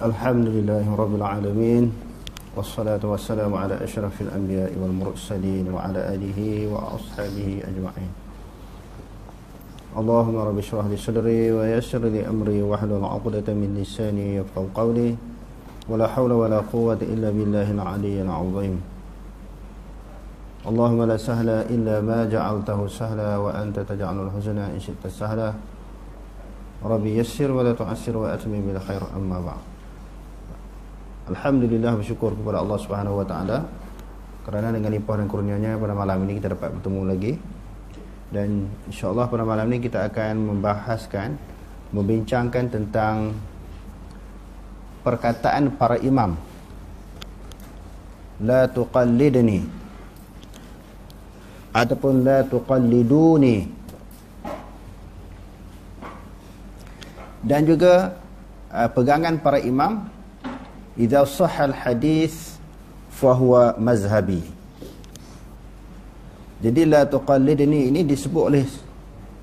Alhamdulillahi Rabbil Alamin. Wassalatu wassalamu ala ashrafil anbiya'i wal mursalin wa ala alihi wa ashabihi ajma'in. Allahumma rabbi shrah li sadri wa yassir li amri wahlul 'uqdatam min lisani yafqahu qawli. Wala hawla wala quwwata illa billahil 'aliyyil 'azim. Allahumma la sahla illa ma ja'altahu sahla wa anta taj'alul huzna in syi'ta sahla. Rabbi yassir wa la tu'assir wa atmim bil khair, amma ba'd. Alhamdulillah, bersyukur kepada Allah Subhanahu wa taala kerana dengan limpah dan kurnianya pada malam ini kita dapat bertemu lagi. Dan insya-Allah pada malam ini kita akan membincangkan tentang perkataan para imam. La tuqallidni ataupun la tuqalliduni. Dan juga pegangan para imam, idza sahhal hadis fahuwa mazhabi. Jadi la tuqallidni ini disebut oleh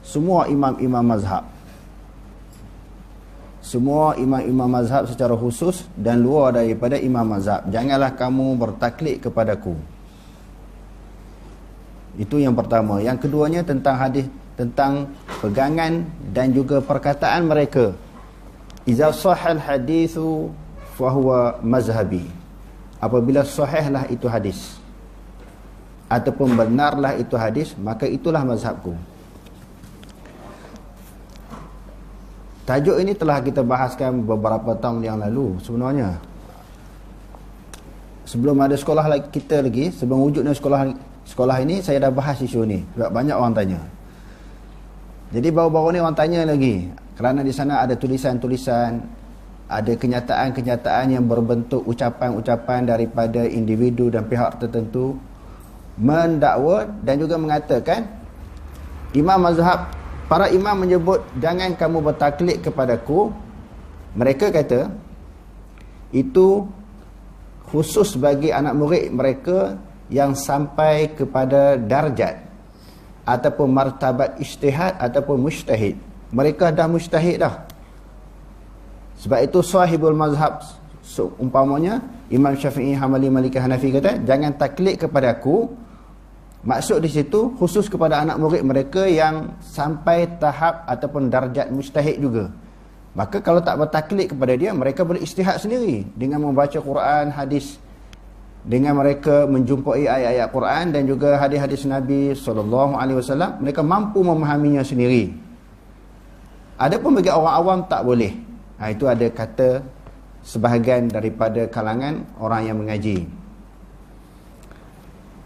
semua imam-imam mazhab. Semua imam-imam mazhab secara khusus dan luar daripada imam mazhab. Janganlah kamu bertaklid kepadaku. Itu yang pertama. Yang keduanya tentang hadis, tentang pegangan dan juga perkataan mereka. Idza sahhal haditsu fahuwa mazhabi. Apabila sahihlah itu hadis ataupun benarlah itu hadis, maka itulah mazhabku. Tajuk ini telah kita bahaskan beberapa tahun yang lalu sebenarnya. Sebelum ada sekolah kita lagi, sebelum wujudnya sekolah ini, saya dah bahas isu ni. Sebab banyak orang tanya. Jadi baru-baru ni orang tanya lagi, kerana di sana ada tulisan-tulisan, ada kenyataan-kenyataan yang berbentuk ucapan-ucapan daripada individu dan pihak tertentu mendakwa dan juga mengatakan imam mazhab, para imam menyebut jangan kamu bertaklid kepadaku. Mereka kata itu khusus bagi anak murid mereka yang sampai kepada darjat ataupun martabat ijtihad ataupun mujtahid. Mereka dah mujtahid dah. Sebab itu sahibul mazhab, umpamanya Imam Syafi'i, Hambali, Maliki, Hanafi kata jangan taklid kepada aku. Maksud di situ khusus kepada anak murid mereka yang sampai tahap ataupun darjat mujtahid juga. Maka kalau tak bertaklid kepada dia, mereka boleh ijtihad sendiri dengan membaca Quran, hadis, dengan mereka menjumpai ayat-ayat Quran dan juga hadis-hadis Nabi SAW. Mereka mampu memahaminya sendiri. Adapun bagi orang awam tak boleh. Itu ada kata sebahagian daripada kalangan orang yang mengaji.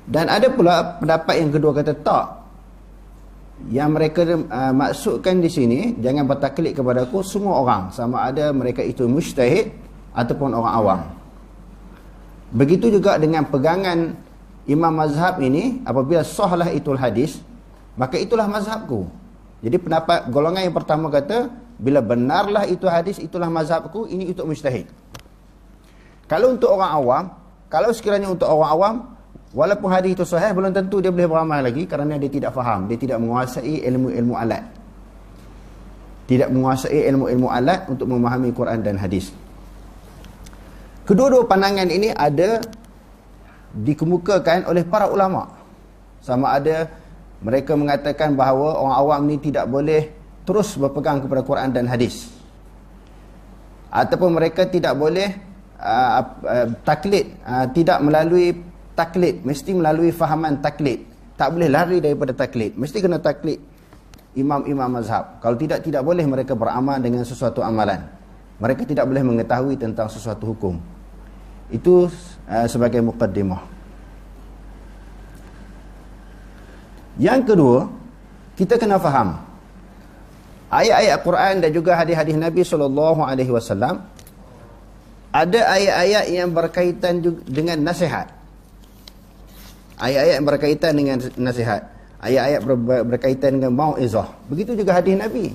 Dan ada pula pendapat yang kedua kata tak. Yang mereka maksudkan di sini, jangan bertaklid kepada aku semua orang, sama ada mereka itu mujtahid ataupun orang awam. Begitu juga dengan pegangan imam mazhab ini, apabila sahlah itul hadis, maka itulah mazhabku. Jadi pendapat golongan yang pertama kata, bila benarlah itu hadis, itulah mazhabku, ini untuk mujtahid. Kalau untuk orang awam, kalau sekiranya untuk orang awam, walaupun hadis itu sahih, belum tentu dia boleh beramal lagi kerana dia tidak faham, dia tidak menguasai ilmu-ilmu alat. Tidak menguasai ilmu-ilmu alat untuk memahami Quran dan hadis. Kedua-dua pandangan ini ada dikemukakan oleh para ulama. Sama ada mereka mengatakan bahawa orang awam ni tidak boleh terus berpegang kepada Quran dan hadis, ataupun mereka tidak boleh taklid, tidak melalui taklid, mesti melalui fahaman taklid. Tak boleh lari daripada taklid, mesti kena taklid imam-imam mazhab. Kalau tidak boleh mereka beramal dengan sesuatu amalan. Mereka tidak boleh mengetahui tentang sesuatu hukum. Itu sebagai muqaddimah. Yang kedua, kita kena faham ayat-ayat Quran dan juga hadis-hadis Nabi SAW. Ada ayat-ayat yang berkaitan dengan nasihat. Ayat-ayat yang berkaitan dengan nasihat. Ayat-ayat berkaitan dengan mau'izah. Begitu juga hadis Nabi.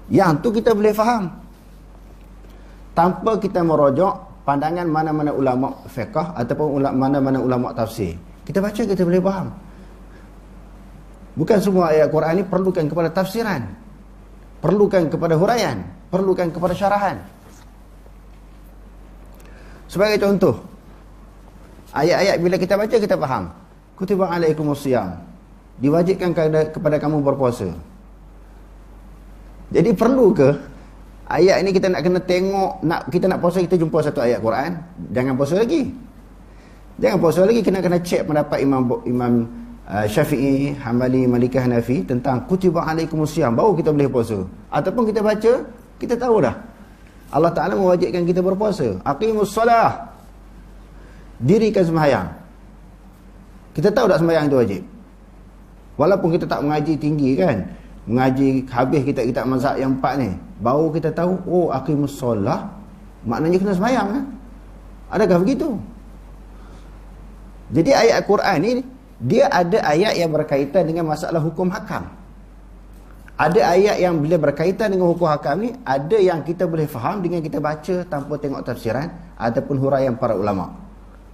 Yang tu kita boleh faham tanpa kita merujuk pandangan mana-mana ulama fiqh ataupun mana-mana ulama tafsir. Kita baca, kita boleh faham. Bukan semua ayat Quran ini perlukan kepada tafsiran, perlukan kepada huraian, perlukan kepada syarahan. Sebagai contoh, ayat-ayat bila kita baca kita faham. Kutiba alaikumusiyam, diwajibkan kepada kamu berpuasa. Jadi perlu ke ayat ini kita nak kena tengok, kita nak puasa, kita jumpa satu ayat Quran, jangan puasa lagi. Jangan puasa lagi, kena cek pendapat Imam Syafi'i, Hambali, Maliki, Hanafi tentang kutiba alaikumusiyam, baru kita boleh puasa. Ataupun kita baca, kita tahu dah Allah Ta'ala mewajibkan kita berpuasa. Aqimus salah, dirikan sembahyang. Kita tahu tak sembahyang itu wajib. Walaupun kita tak mengaji tinggi kan, mengaji habis kitab-kitab mazhab yang 4 ni, baru kita tahu, oh aqimus salah maknanya kena sembahyang kan? Adakah begitu? Jadi ayat Quran ni, dia ada ayat yang berkaitan dengan masalah hukum hakam. Ada ayat yang bila berkaitan dengan hukum hakam ni, ada yang kita boleh faham dengan kita baca tanpa tengok tafsiran ataupun huraian para ulama.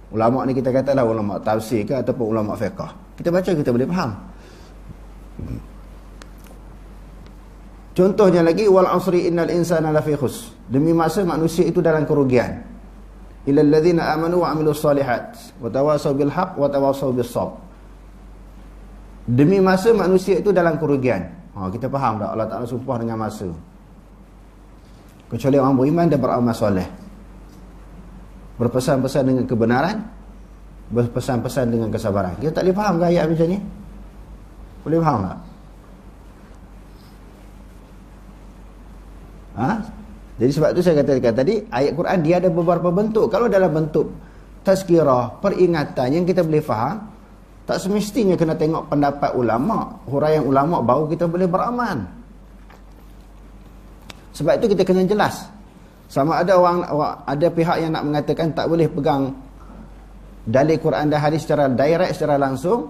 Ulama ni kita katalah ulama tafsir ke ataupun ulama fiqh. Kita baca kita boleh faham. Contohnya lagi, wal asri innal insana lafi khusr. Demi masa manusia itu dalam kerugian. Illal ladzina amanu wa amilus solihat wa tawasaw bil haqq wa tawasaw bis sabr. Demi masa manusia itu dalam kerugian. Kita faham tak Allah Ta'ala sumpah dengan masa. Kecuali orang beriman dan beramal soleh, berpesan-pesan dengan kebenaran, berpesan-pesan dengan kesabaran. Kita tak boleh faham ke ayat macam ni? Boleh faham tak? Jadi sebab tu saya katakan tadi, ayat Quran dia ada beberapa bentuk. Kalau dalam bentuk tazkirah, peringatan yang kita boleh faham, tak semestinya kena tengok pendapat ulama, huraian ulama baru kita boleh beramal. Sebab itu kita kena jelas. Sama ada ada pihak yang nak mengatakan tak boleh pegang dalil Quran dan hadis secara direct, secara langsung,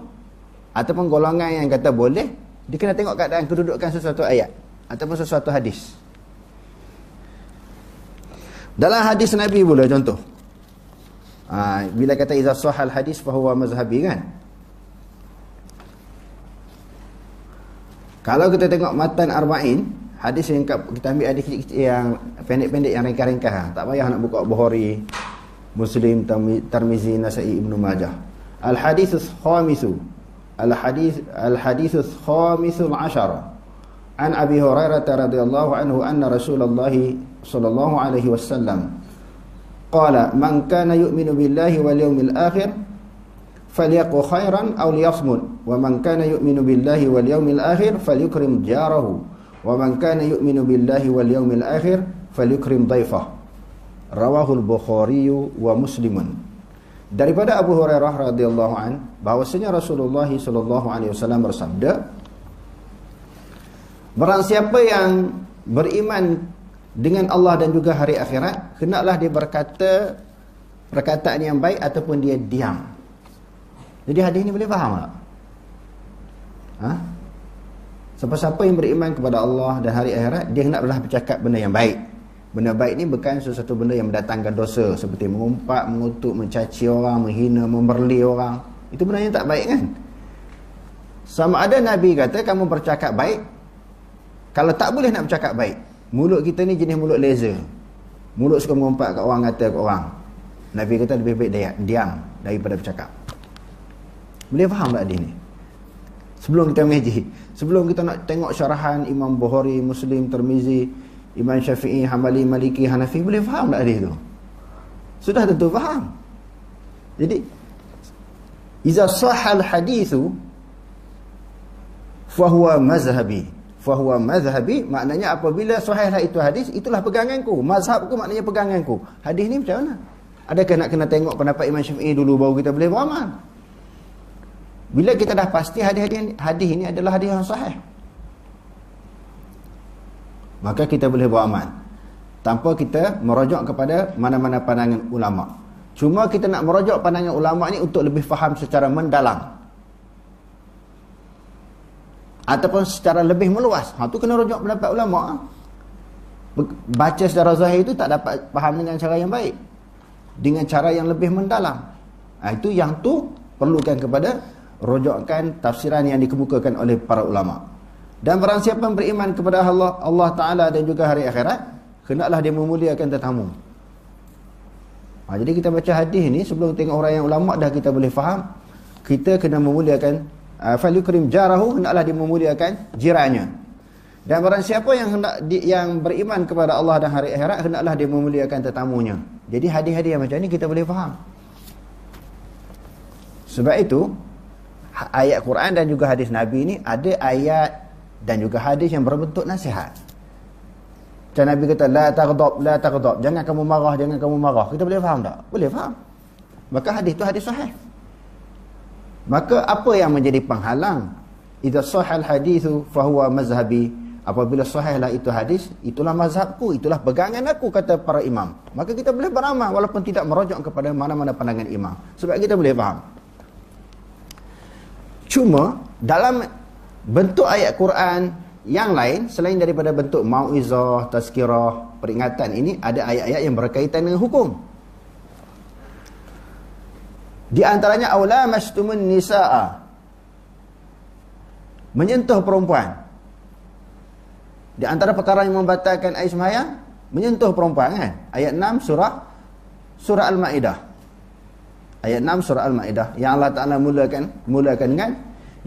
ataupun golongan yang kata boleh. Dia kena tengok keadaan kedudukan sesuatu ayat ataupun sesuatu hadis. Dalam hadis Nabi pula contoh, bila kata iza sahal hadis fahuwa mazhabi kan. Kalau kita tengok matan arba'in, hadis yang kita ambil hadis yang pendek-pendek, yang ringkas-ringkas, tak payah nak buka Bukhari, Muslim, Tirmizi, Nasa'i, Ibnu Majah. Al-hadithus khamisu al-hadithus khamisul ashara an Abi Hurairah radhiyallahu anhu anna Rasulullah sallallahu alaihi wasallam qala man kana yu'minu billahi wal yawmil akhir falyaqul khairan aw liyasmut wa man kana yu'minu billahi wal yawmil akhir falyukrim jarahu wa man kana yu'minu billahi wal yawmil akhir falyukrim dhaifah. Rawahul Bukhari wa Muslimun. Daripada Abu Hurairah radhiyallahu an, bahwasanya Rasulullah sallallahu alaihi wasallam bersabda, barang siapa yang beriman dengan Allah dan juga hari akhirat, hendaklah dia berkata perkataan yang baik ataupun dia diam. Jadi hadis ni boleh faham tak? Siapa-siapa yang beriman kepada Allah dan hari akhirat, dia hendaklah bercakap benda yang baik. Benda baik ni bukan sesuatu benda yang mendatangkan dosa, seperti mengumpat, mengutuk, mencaci orang, menghina, memberli orang. Itu benda yang tak baik kan? Sama ada Nabi kata kamu bercakap baik. Kalau tak boleh nak bercakap baik, mulut kita ni jenis mulut laser. Mulut suka mengumpat kat orang, kata kat orang. Nabi kata lebih baik diam daripada bercakap. Boleh faham tak hadis ni? Sebelum kita mengaji, sebelum kita nak tengok syarahan Imam Bukhari, Muslim, Tirmizi, Imam Syafi'i, Hambali, Maliki, Hanafi, boleh faham tak hadis tu? Sudah tentu faham. Jadi iza sahal hadithu fahuwa mazhabi. Fahuwa mazhabi maknanya apabila sahihlah itu hadis, itulah peganganku. Mazhabku maknanya peganganku. Hadis ni macam mana? Adakah nak kena tengok pendapat Imam Syafi'i dulu baru kita boleh beramal? Bila kita dah pasti hadis ini adalah hadis yang sahih, maka kita boleh beramal tanpa kita merujuk kepada mana-mana pandangan ulama. Cuma kita nak merujuk pandangan ulama ni untuk lebih faham secara mendalam ataupun secara lebih meluas. Tu kena rujuk pendapat ulama. Baca secara zahir itu tak dapat faham dengan cara yang baik, dengan cara yang lebih mendalam. Itu yang tu perlukan kepada rujukan tafsiran yang dikemukakan oleh para ulama. Dan barang siapa yang beriman kepada Allah Ta'ala dan juga hari akhirat, hendaklah dia memuliakan tetamu. Jadi kita baca hadis ni sebelum tengok orang yang ulama dah kita boleh faham. Kita kena memuliakan falyukrim jarahu, hendaklah dia memuliakan jirannya. Dan barang siapa yang beriman kepada Allah dan hari akhirat, hendaklah dia memuliakan tetamunya. Jadi hadis-hadis yang macam ni kita boleh faham. Sebab itu ayat Quran dan juga hadis Nabi ni ada ayat dan juga hadis yang berbentuk nasihat. Macam Nabi kata la taghdab, jangan kamu marah. Kita boleh faham tak? Boleh faham. Maka hadis tu hadis sahih. Maka apa yang menjadi penghalang? Idza sahal hadithu fahuwa mazhabi. Apabila sahihlah itu hadis, itulah mazhabku, itulah pegangan aku, kata para imam. Maka kita boleh beramal walaupun tidak merujuk kepada mana-mana pandangan imam. Sebab kita boleh faham. Cuma dalam bentuk ayat Quran yang lain selain daripada bentuk mauizah, tazkirah, peringatan ini, ada ayat-ayat yang berkaitan dengan hukum. Di antaranya aula mastumun nisaa, menyentuh perempuan. Di antara perkara yang membatalkan air sembahyang, menyentuh perempuan kan. Ayat 6 surah Al-Maidah. Ayat 6 surah Al-Maidah yang Allah Taala mulakan dengan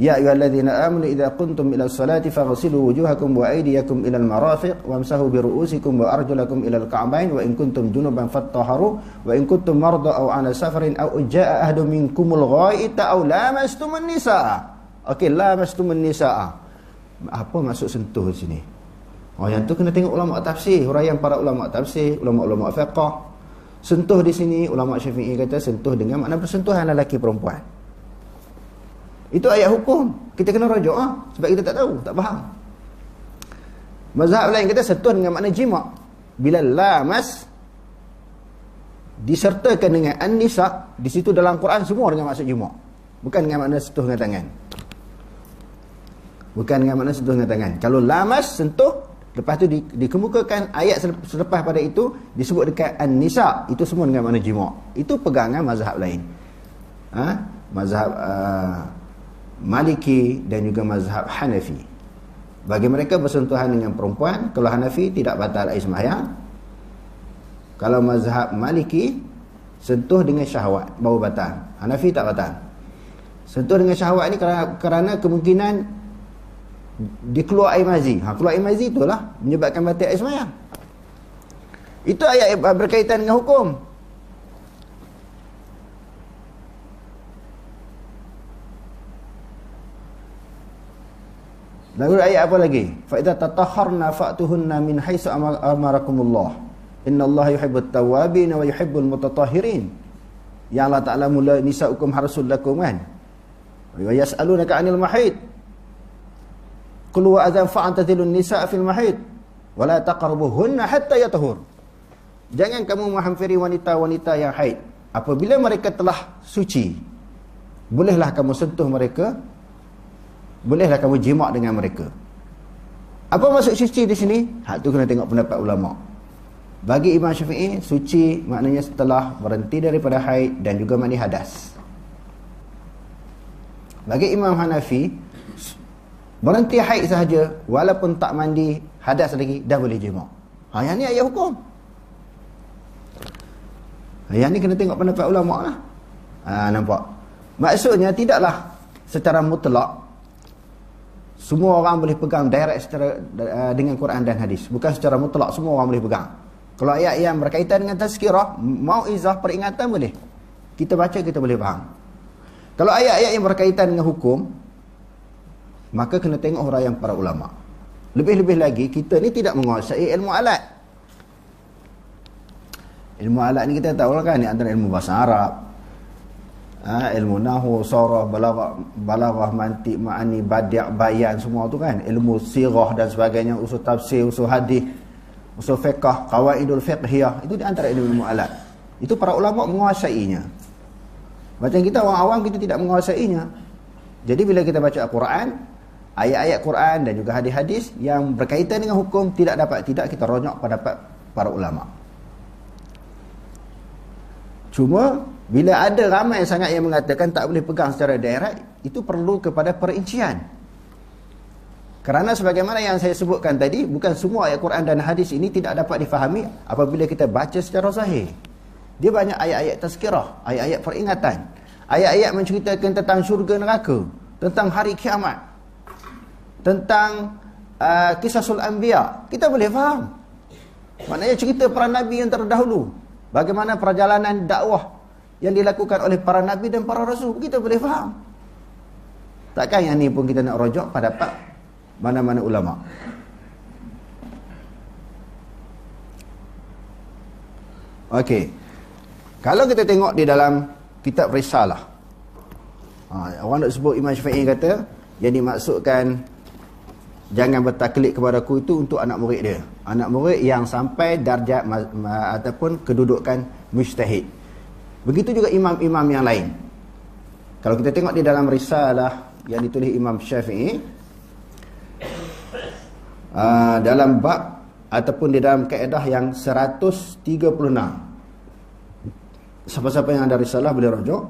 ya ayyuhallazina amanu idza qumtum ila sholati faghsilu wujuhakum wa aydiyakum ila al-marafiq wamsahu bi ru'usikum wa arjulakum ila al-ka'bayn wa in kuntum junuban fattahharu wa in kuntum marda aw ala safarin aw jaa'a ahadun minkumul ghaita aw lamastumun nisaa. Okey, lamastumun nisaa. Apa maksud sentuh di sini? Yang tu kena tengok ulama tafsir, huraian para ulama tafsir, ulama-ulama fiqh. Sentuh di sini ulama Syafi'i kata sentuh dengan makna persentuhan lelaki perempuan. Itu ayat hukum. Kita kena rujuk sebab kita tak tahu, tak faham. Mazhab lain kata sentuh dengan makna jima'. Bila lamas disertakan dengan an-nisa, di situ dalam Quran semua dengan maksud jima'. Bukan dengan makna sentuh dengan tangan. Bukan dengan makna sentuh dengan tangan. Kalau lamas sentuh, lepas tu dikemukakan ayat selepas pada itu disebut dekat an-nisa, itu semua dengan makna jima'. Itu pegangan mazhab lain. Mazhab Maliki dan juga mazhab Hanafi. Bagi mereka bersentuhan dengan perempuan, kalau Hanafi tidak batal air sembahyang. Kalau mazhab Maliki, sentuh dengan syahwat baru batal. Hanafi tak batal. Sentuh dengan syahwat ni kerana kemungkinan dikeluar air mazi. Keluar air mazi itulah menyebabkan batal air sembahyang. Itu ayat berkaitan dengan hukum. Lalu ayat apa lagi? Fa idza tatahharna fa'tuhunna min haitsu amarakumullah. Innallaha yuhibbut tawwabin wa yuhibbul mutatahhirin. Ya Allah Taala mula nisaukum harsul lakum kan. Wa yas'alunaka 'anil mahid. Qul wa adzan fa'tazilun nisaa fil mahid wa la taqrabuhunna hatta yatahur. Jangan kamu menghampiri wanita-wanita yang haid apabila mereka telah suci. Bolehlah kamu sentuh mereka. Bolehlah kamu jima' dengan mereka. Apa maksud suci di sini? Hak tu kena tengok pendapat ulama. Bagi Imam Syafi'i, suci maknanya setelah berhenti daripada haid dan juga mandi hadas. Bagi Imam Hanafi, berhenti haid sahaja walaupun tak mandi hadas lagi dah boleh jima'. Yang ni ayat hukum. Yang ni kena tengok pendapat ulama lah. Nampak? Maksudnya tidaklah secara mutlak semua orang boleh pegang direct secara dengan Quran dan hadis. Bukan secara mutlak semua orang boleh pegang. Kalau ayat yang berkaitan dengan tazkirah, mauizah, peringatan boleh. Kita baca, kita boleh faham. Kalau ayat-ayat yang berkaitan dengan hukum, maka kena tengok huraian para ulama. Lebih-lebih lagi, kita ni tidak menguasai ilmu alat. Ilmu alat ni kita tahu lah kan, ni antara ilmu bahasa Arab, ilmu nahwu, sarah, balaghah, mantiq, ma'ani, badi', bayan, semua tu kan. Ilmu sirah dan sebagainya, usul tafsir, usul hadis, usul fiqh, qawaidul fiqhiyah, itu di antara ilmu alat. Itu para ulama menguasainya. Macam kita orang awam, kita tidak menguasainya. Jadi bila kita baca Al-Quran, ayat-ayat Quran dan juga hadis-hadis yang berkaitan dengan hukum, tidak kita rojak pendapat para ulama. Cuma bila ada ramai sangat yang mengatakan tak boleh pegang secara direct, itu perlu kepada perincian. Kerana sebagaimana yang saya sebutkan tadi, bukan semua ayat Quran dan hadis ini tidak dapat difahami apabila kita baca secara zahir. Dia banyak ayat-ayat tazkirah, ayat-ayat peringatan, ayat-ayat menceritakan tentang syurga neraka, tentang hari kiamat, tentang Qisasul Anbiya. Kita boleh faham. Maknanya cerita para nabi yang terdahulu, bagaimana perjalanan dakwah yang dilakukan oleh para nabi dan para rasul, kita boleh faham. Takkan yang ni pun kita nak rojok pada mana-mana ulama. Okey. Kalau kita tengok di dalam kitab Risalah, orang nak sebut Imam Syafi'i kata yang dimaksudkan jangan bertaklid kepadaku itu untuk anak murid dia, anak murid yang sampai darjat ataupun kedudukan mujtahid. Begitu juga imam-imam yang lain. Kalau kita tengok di dalam Risalah yang ditulis Imam Syafi'i, dalam bab ataupun di dalam kaedah yang 136, siapa-siapa yang ada Risalah boleh rujuk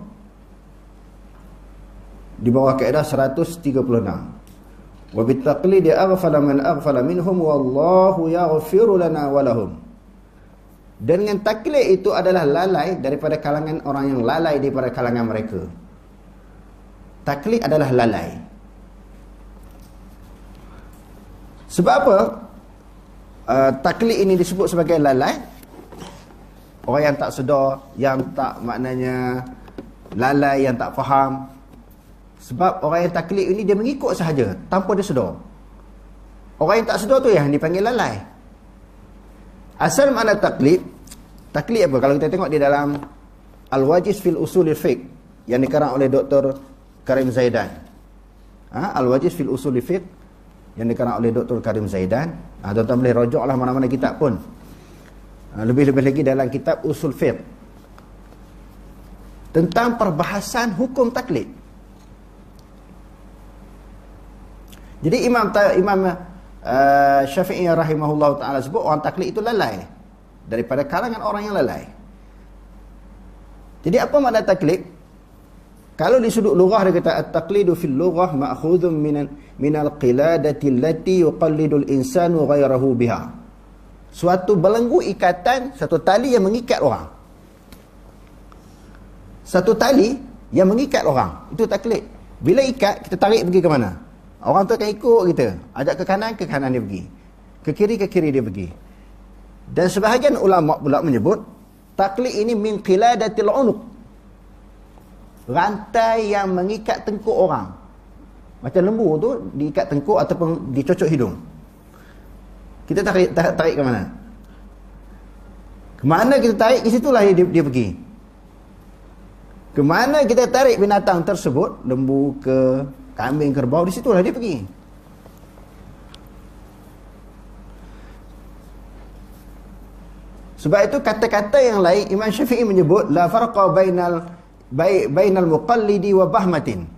di bawah kaedah 136. Wa bitaqlidi aghfala man aghfala minhum wallahu yaghfiru lana wa lahum. Dan dengan taklid itu adalah lalai daripada kalangan orang yang lalai daripada kalangan mereka. Taklid adalah lalai. Sebab apa taklid ini disebut sebagai lalai? Orang yang tak sedar, yang tak maknanya lalai, yang tak faham. Sebab orang yang taklid ini dia mengikut sahaja tanpa dia sedar. Orang yang tak sedar tu yang dipanggil lalai. Asal makna taklid apa? Kalau kita tengok di dalam Al-Wajiz fil Usulil Fiqh yang dikarang oleh Dr. Karim Zaidan. Al-Wajiz fil Usulil Fiqh yang dikarang oleh Dr. Karim Zaidan. Tuan-tuan boleh rojoklah mana-mana kitab pun. Lebih-lebih lagi dalam kitab Usul Fiqh tentang perbahasan hukum taklid. Jadi Imam Syafi'i rahimahullah ta'ala sebut orang taklid itu lalai daripada kalangan orang yang lalai. Jadi apa makna taklid? Kalau di sudut lughah dia kata at-taqlidu fil lughah ma'khudhun min al-qiladati allati yuqallidu al-insanu ghayrahu biha. Suatu belenggu ikatan, satu tali yang mengikat orang. Satu tali yang mengikat orang, itu taklid. Bila ikat, kita tarik pergi ke mana? Orang tu akan ikut kita. Ajak ke kanan dia pergi. Ke kiri dia pergi. Dan sebahagian ulama pula menyebut taklid ini min qiladatil unuq. Rantai yang mengikat tengkuk orang. Macam lembu tu diikat tengkuk ataupun dicocok hidung. Kita tarik ke mana? Kemana kita tarik, ke situlah dia pergi. Kemana kita tarik binatang tersebut, lembu ke kambing, kerbau, di situlah dia pergi. Sebab itu kata-kata yang lain Imam Syafi'i menyebut la farqa bainal muqallidi wa bahmatin.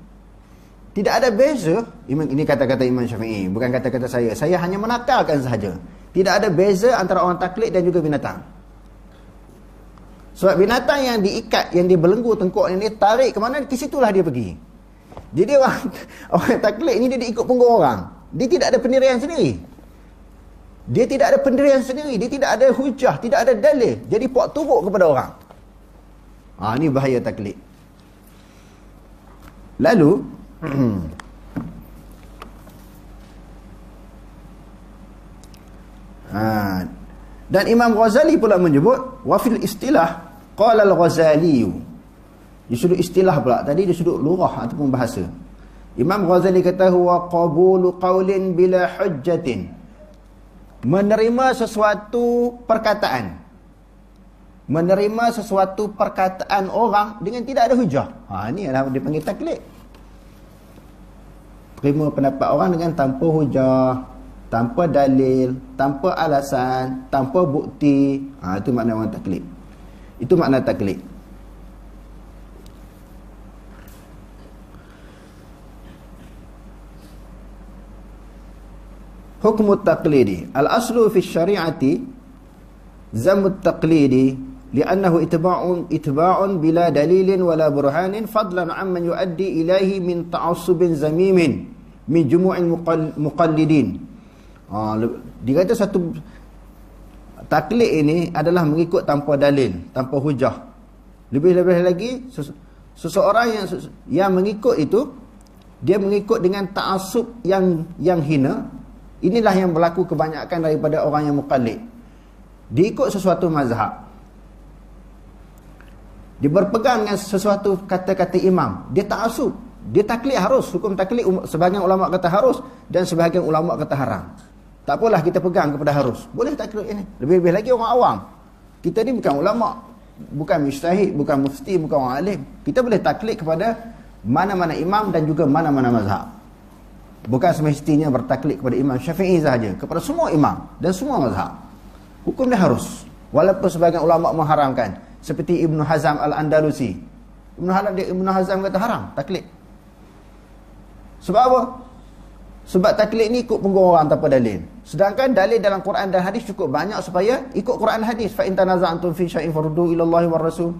Tidak ada beza. Ini kata-kata Imam Syafi'i, bukan kata-kata saya. Saya hanya menakalkan sahaja. Tidak ada beza antara orang taklid dan juga binatang. Sebab binatang yang diikat, yang dibelenggu tengkuk ini, tarik ke mana, ke situlah dia pergi. Jadi orang taklid ni dia ikut punggung orang. Dia tidak ada pendirian sendiri. Dia tidak ada pendirian sendiri. Dia tidak ada hujah, tidak ada dalil. Jadi puak turuk kepada orang. Ini bahaya taklid. Lalu dan Imam Ghazali pula menyebut wa fil istilah qala al-Ghazali. Di sudut istilah pula, tadi di sudut lughah ataupun bahasa. Imam Ghazali kata huwa qabulu qaulin bila hujjatin. Menerima sesuatu perkataan. Menerima sesuatu perkataan orang dengan tidak ada hujah. Ini adalah dipanggil taklid. Terima pendapat orang dengan tanpa hujah, tanpa dalil, tanpa alasan, tanpa bukti. Itu makna orang taklid. Itu makna taklid. Hukum at-taqlidi. Al-aslu fi syari'ati zamu at-taqlidi li'annahu itba'un bila dalilin wala burhanin fadlan amman yuaddi ilaihi min ta'assubin zamimin min jumu'il muqallidin. Dikata satu taklid ini adalah mengikut tanpa dalil, tanpa hujah. Lebih-lebih lagi seseorang yang mengikut itu, dia mengikut dengan ta'assub yang hina. Inilah yang berlaku kebanyakan daripada orang yang muqallid. Dia ikut sesuatu mazhab, dia berpegang dengan sesuatu kata-kata imam, dia ta'assub, dia taklid harus. Hukum taklid sebahagian ulama kata harus dan sebahagian ulama kata haram. Tak apalah kita pegang kepada harus. Boleh taklid ini. Lebih-lebih lagi orang awam. Kita ni bukan ulama, bukan mujtahid, bukan mufti, bukan orang alim. Kita boleh taklid kepada mana-mana imam dan juga mana-mana mazhab. Bukan semestinya bertaklid kepada Imam Syafi'i sahaja, kepada semua imam dan semua mazhab. Hukum dia harus. Walaupun sebagian ulama mengharamkan, seperti Ibn Hazm Al-Andalusi. Ibn Hazm kata haram taklid. Sebab apa? Sebab taklid ni ikut punggung orang tanpa dalil. Sedangkan dalil dalam Quran dan hadis cukup banyak supaya ikut Quran dan hadis. Fa in tanaza'tum fi syai'in farudduhu ila Allahi war Rasul.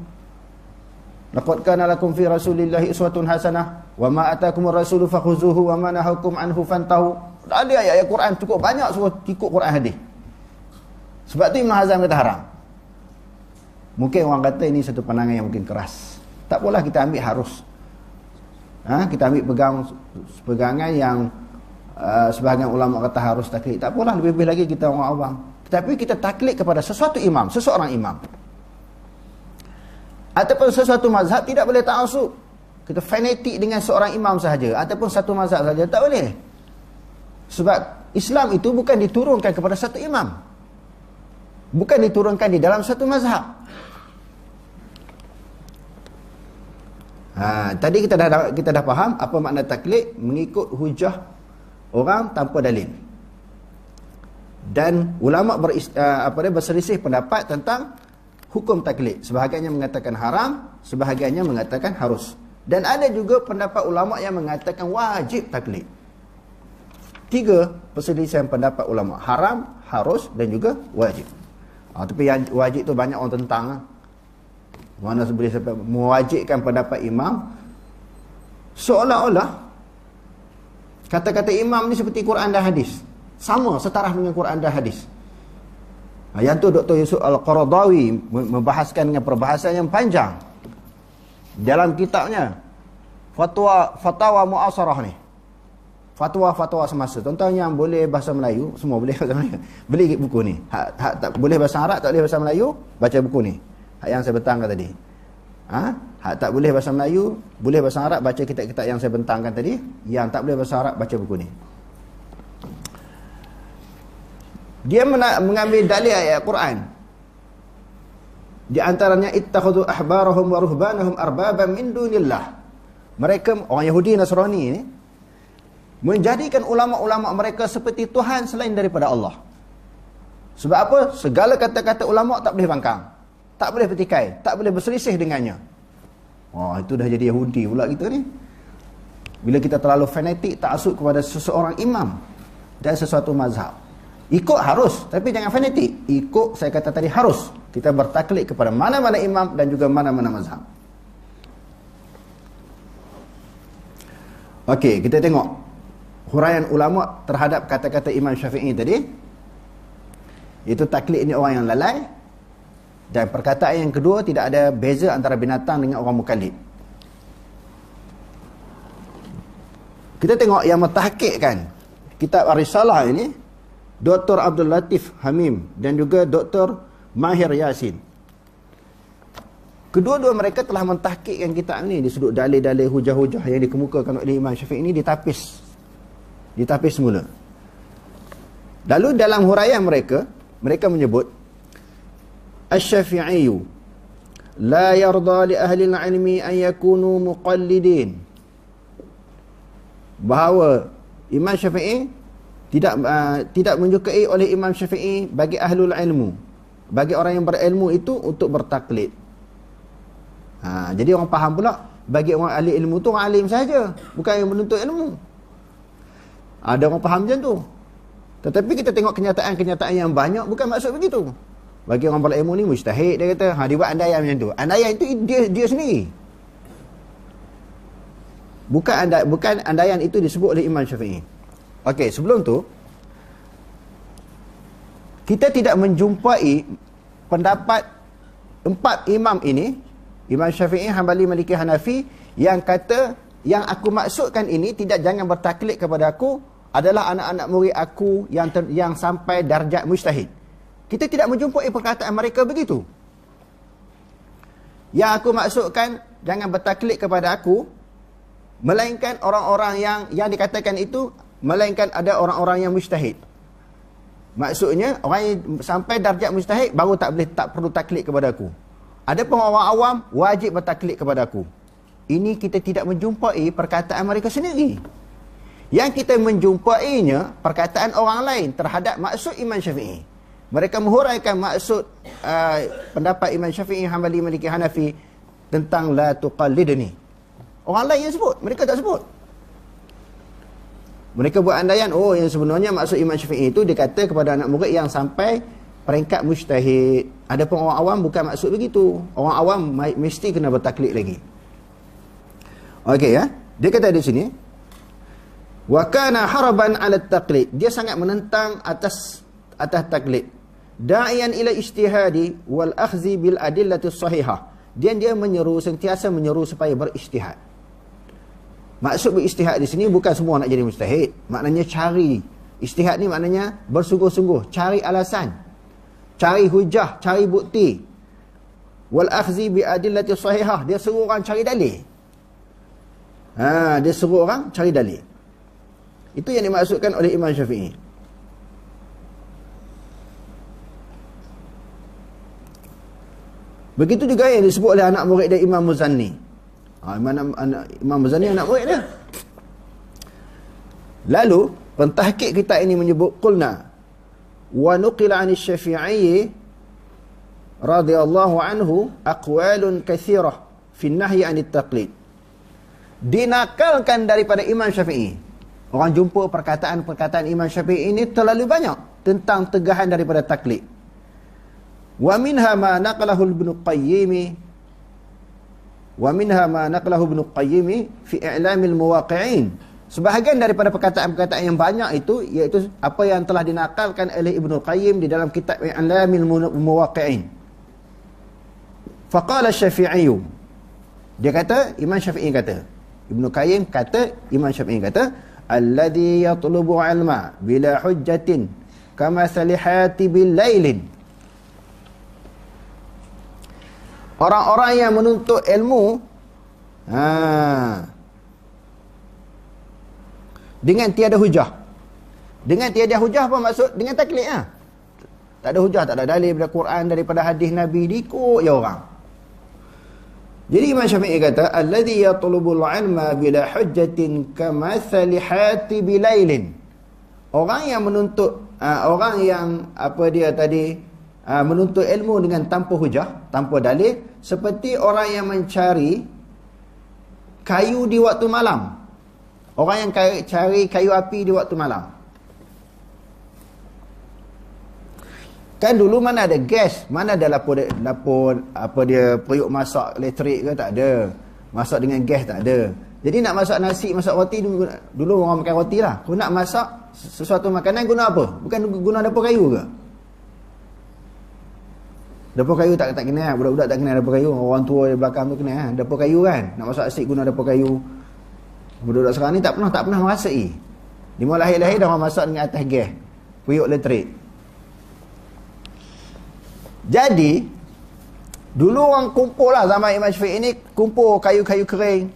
Laqad kana lakum fi Rasulillahi uswatun hasanah wa ma atakumur rasulu fakhuzuhu wa ma nahakum anhu fantahu. Ada ayat-ayat Quran cukup banyak suruh ikut Quran hadis. Sebab tu Ibn Hazm kata haram. Mungkin orang kata ini satu pandangan yang mungkin keras. Tak apalah, kita ambil harus. Kita ambil pegangan yang sebahagian ulama kata harus taklid. Tak apalah, lebih-lebih lagi kita orang awam. Tetapi kita taklid kepada sesuatu imam, seseorang imam. Ataupun sesuatu mazhab tidak boleh ta'assub. Kita fanatik dengan seorang imam sahaja ataupun satu mazhab sahaja, tak boleh. Sebab Islam itu bukan diturunkan kepada satu imam, bukan diturunkan di dalam satu mazhab. Tadi kita dah faham apa makna taklid, mengikut hujah orang tanpa dalil. Dan ulama berselisih pendapat tentang hukum taklid. Sebahagiannya mengatakan haram, sebahagiannya mengatakan harus. Dan ada juga pendapat ulama yang mengatakan wajib taklid. 3 perselisihan pendapat ulama, haram, harus dan juga wajib. Tapi yang wajib tu banyak orang tentang. Mana boleh sampai mewajibkan pendapat imam, seolah-olah kata-kata imam ni seperti Quran dan hadis, sama setaraf dengan Quran dan hadis. Yang tu Dr. Yusuf Al-Qaradawi membahaskan dengan perbahasan yang panjang dalam kitabnya Fatwa Mu'asarah ni. Fatwa-fatwa semasa. Tuan-tuan yang boleh bahasa Melayu, semua boleh bahasa Melayu, beli buku ni. Tak boleh bahasa Arab, tak boleh bahasa Melayu, baca buku ni. Yang saya bentangkan tadi. Tak boleh bahasa Melayu, boleh bahasa Arab, baca kitab-kitab yang saya bentangkan tadi. Yang tak boleh bahasa Arab, baca buku ni. Dia mengambil dalil ayat Quran. Di antaranya ittakhadhu ahbarahum wa ruhbanahum arbaban min dunillah. Mereka orang Yahudi Nasrani ni menjadikan ulama-ulama mereka seperti Tuhan selain daripada Allah. Sebab apa? Segala kata-kata ulama tak boleh bangkang, tak boleh petikai, tak boleh berselisih dengannya. Itu dah jadi Yahudi pula kita ni. Bila kita terlalu fanatik ta'assub kepada seseorang imam dan sesuatu mazhab. Ikut harus, tapi jangan fanatik. Ikut, saya kata tadi, harus. Kita bertaklid kepada mana-mana imam dan juga mana-mana mazhab. Okey, kita tengok huraian ulama terhadap kata-kata Imam Syafi'i tadi. Itu taklid ini orang yang lalai. Dan perkataan yang kedua, tidak ada beza antara binatang dengan orang mukallid. Kita tengok yang mentahqiqkan kitab Ar-Risalah ini, Dr. Abdul Latif Hamim dan juga Dr. Mahir Yasin. Kedua-dua mereka telah mentahqiqkan kitab ini di sudut dalil-dalil hujah-hujah yang dikemukakan oleh Imam Syafi'i ini ditapis semula. Lalu dalam huraian mereka menyebut Asy-Syafi'i la yarda li ahli al-ilmi an yakunu muqallidin. Bahawa Imam Syafi'i tidak menyukai oleh Imam Syafi'i bagi ahlul ilmu, bagi orang yang berilmu itu untuk bertaklid. Jadi orang faham pula bagi orang ahli ilmu tu orang alim saja, bukan yang menuntut ilmu. Ada orang faham macam tu. Tetapi kita tengok kenyataan-kenyataan yang banyak bukan maksud begitu. Bagi orang berilmu ni mujtahid, dia kata dia buat andaian macam tu. Andaian itu dia sendiri. Bukan andaian itu disebut oleh Imam Syafi'i. Okey, sebelum tu kita tidak menjumpai pendapat 4 imam ini, Imam Syafi'i, Hambali, Maliki, Hanafi, yang kata yang aku maksudkan ini tidak jangan bertaklid kepada aku adalah anak-anak murid aku yang sampai darjat mujtahid. Kita tidak menjumpai perkataan mereka begitu. Yang aku maksudkan jangan bertaklid kepada aku, melainkan orang-orang yang dikatakan itu, melainkan ada orang-orang yang mujtahid. Maksudnya orang yang sampai darjat mujtahid baru tak perlu taklid kepada aku. Ada pun orang awam wajib bertaklid kepada aku. Ini kita tidak menjumpai perkataan mereka sendiri. Yang kita menjumpainya perkataan orang lain terhadap maksud Imam Syafi'i. Mereka menghuraikan maksud pendapat Imam Syafi'i, Hambali, Maliki, Hanafi tentang la tuqallidni. Orang lain yang sebut, mereka tak sebut. Mereka buat andaian, yang sebenarnya maksud Imam Syafi'i itu dia kata kepada anak murid yang sampai peringkat mujtahid. Adapun orang awam bukan maksud begitu. Orang awam mesti kena bertaklid lagi. Okey ya. Dia kata di sini, wa kana haraban 'ala at-taqlid. Dia sangat menentang atas taklid. Da'iyan ila ijtihadi wal akhzi bil adillati sahihah. Dia sentiasa menyeru supaya berijtihad. Maksud berijtihad di sini bukan semua nak jadi mujtahid. Maknanya cari. Ijtihad ni maknanya bersungguh-sungguh, cari alasan, cari hujah, cari bukti. Wal akhzi bi adillati sahihah. Dia suruh orang cari dalil. Dia suruh orang cari dalil. Itu yang dimaksudkan oleh Imam Syafi'i. Begitu juga yang disebut oleh anak murid dia Imam Muzanni. Imam Muzanni anak murid dia. Lalu pentahqiq kita ini menyebut qulna wa nuqila 'an asy-Syafi'i radhiyallahu anhu aqwalun katsirah fi an-nahyi 'an at-taqlid. Dinakalkan daripada Imam Syafi'i. Orang jumpa perkataan-perkataan Imam Syafi'i ini terlalu banyak tentang tegahan daripada taklid. Wa minha ma naqalahu Ibnu Qayyim fi i'lamil muwaqi'in. Sebahagian daripada perkataan-perkataan yang banyak itu iaitu apa yang telah dinakalkan oleh Ibnu Qayyim di dalam kitab I'lamil Muwaqi'in. Faqala Syafi'i. Dia kata, Imam Syafi'i kata, Ibnu Qayyim kata, Imam Syafi'i kata, alladhi yatlubu 'ilma bila hujjatin kama salihati bil lailin. Orang-orang yang menuntut ilmu dengan tiada hujah. Dengan tiada hujah apa maksud? Dengan taklid tak ada hujah, tak ada dalil daripada Quran, daripada hadis Nabi, diikut je orang. Jadi Imam Syafi'i kata, alladhi yatlubul ilma bila hujjatin kamathali hati bilailin. Orang yang menuntut orang yang menuntut ilmu dengan tanpa hujah, tanpa dalil, seperti orang yang mencari kayu di waktu malam. Orang yang cari kayu api di waktu malam. Kan dulu mana ada gas, mana ada lapor periuk masak elektrik ke, tak ada. Masak dengan gas tak ada. Jadi nak masak nasi, masak roti, dulu orang makan roti lah. Kalau nak masak sesuatu makanan guna apa? Bukan guna dapur kayu ke? Dapur kayu tak kenal, budak-budak tak kenal dapur kayu. Orang tua di belakang tu kenal dapur kayu kan. Nak masak asyik guna dapur kayu. Budak-budak sekarang ni tak pernah merasai. Dia mau lahir-lahir dah orang masak dengan atas gas, periuk elektrik. Jadi dulu orang kumpul lah zaman Imam Syafi'i ini, kumpul kayu-kayu kering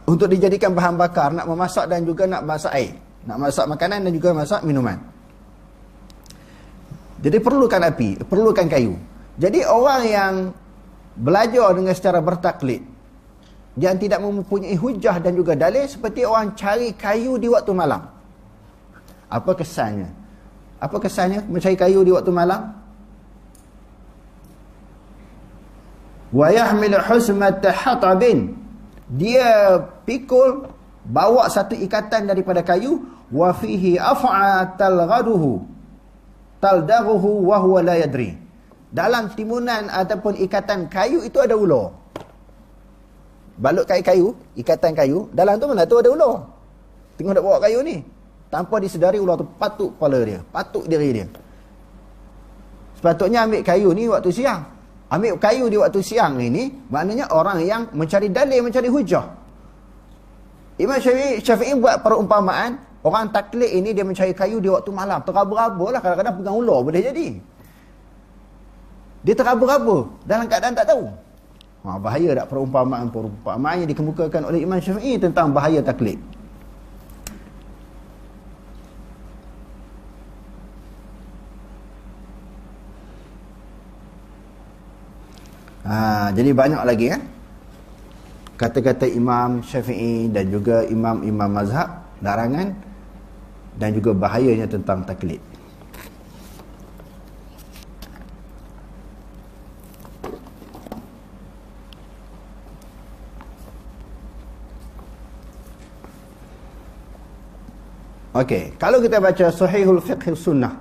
untuk dijadikan bahan bakar, nak memasak dan juga nak masak air, nak masak makanan dan juga masak minuman. Jadi perlukan api, perlukan kayu. Jadi orang yang belajar dengan secara bertaklid, yang tidak mempunyai hujah dan juga dalil, seperti orang cari kayu di waktu malam. Apa kesannya? Apa kesannya mencari kayu di waktu malam? Wa yahmil husmata hatabin. Dia pikul, bawa satu ikatan daripada kayu, wa fihi af'a taldaruhu wa huwa la yadri. Dalam timunan ataupun ikatan kayu itu ada ular. Balut kayu, ikatan kayu, dalam tu mana tu ada ular. Tengok nak bawa kayu ni, tanpa disedari ular tu patuk kepala dia, patuk diri dia. Sepatutnya ambil kayu ni waktu siang. Ambil kayu di waktu siang ini, maknanya orang yang mencari dalil, mencari hujah. Imam Syafi'i buat perumpamaan, orang taklid ini dia mencari kayu di waktu malam. Teraba-raba lah, kadang-kadang pegang ular boleh jadi. Dia teraba-raba dalam keadaan tak tahu. Bahaya tak perumpamaan yang dikemukakan oleh Imam Syafi'i tentang bahaya taklid. Jadi banyak lagi kata-kata Imam Syafi'i dan juga imam-imam mazhab, larangan dan juga bahayanya tentang taklid. Okey, kalau kita baca Sahihul Fiqh Sunnah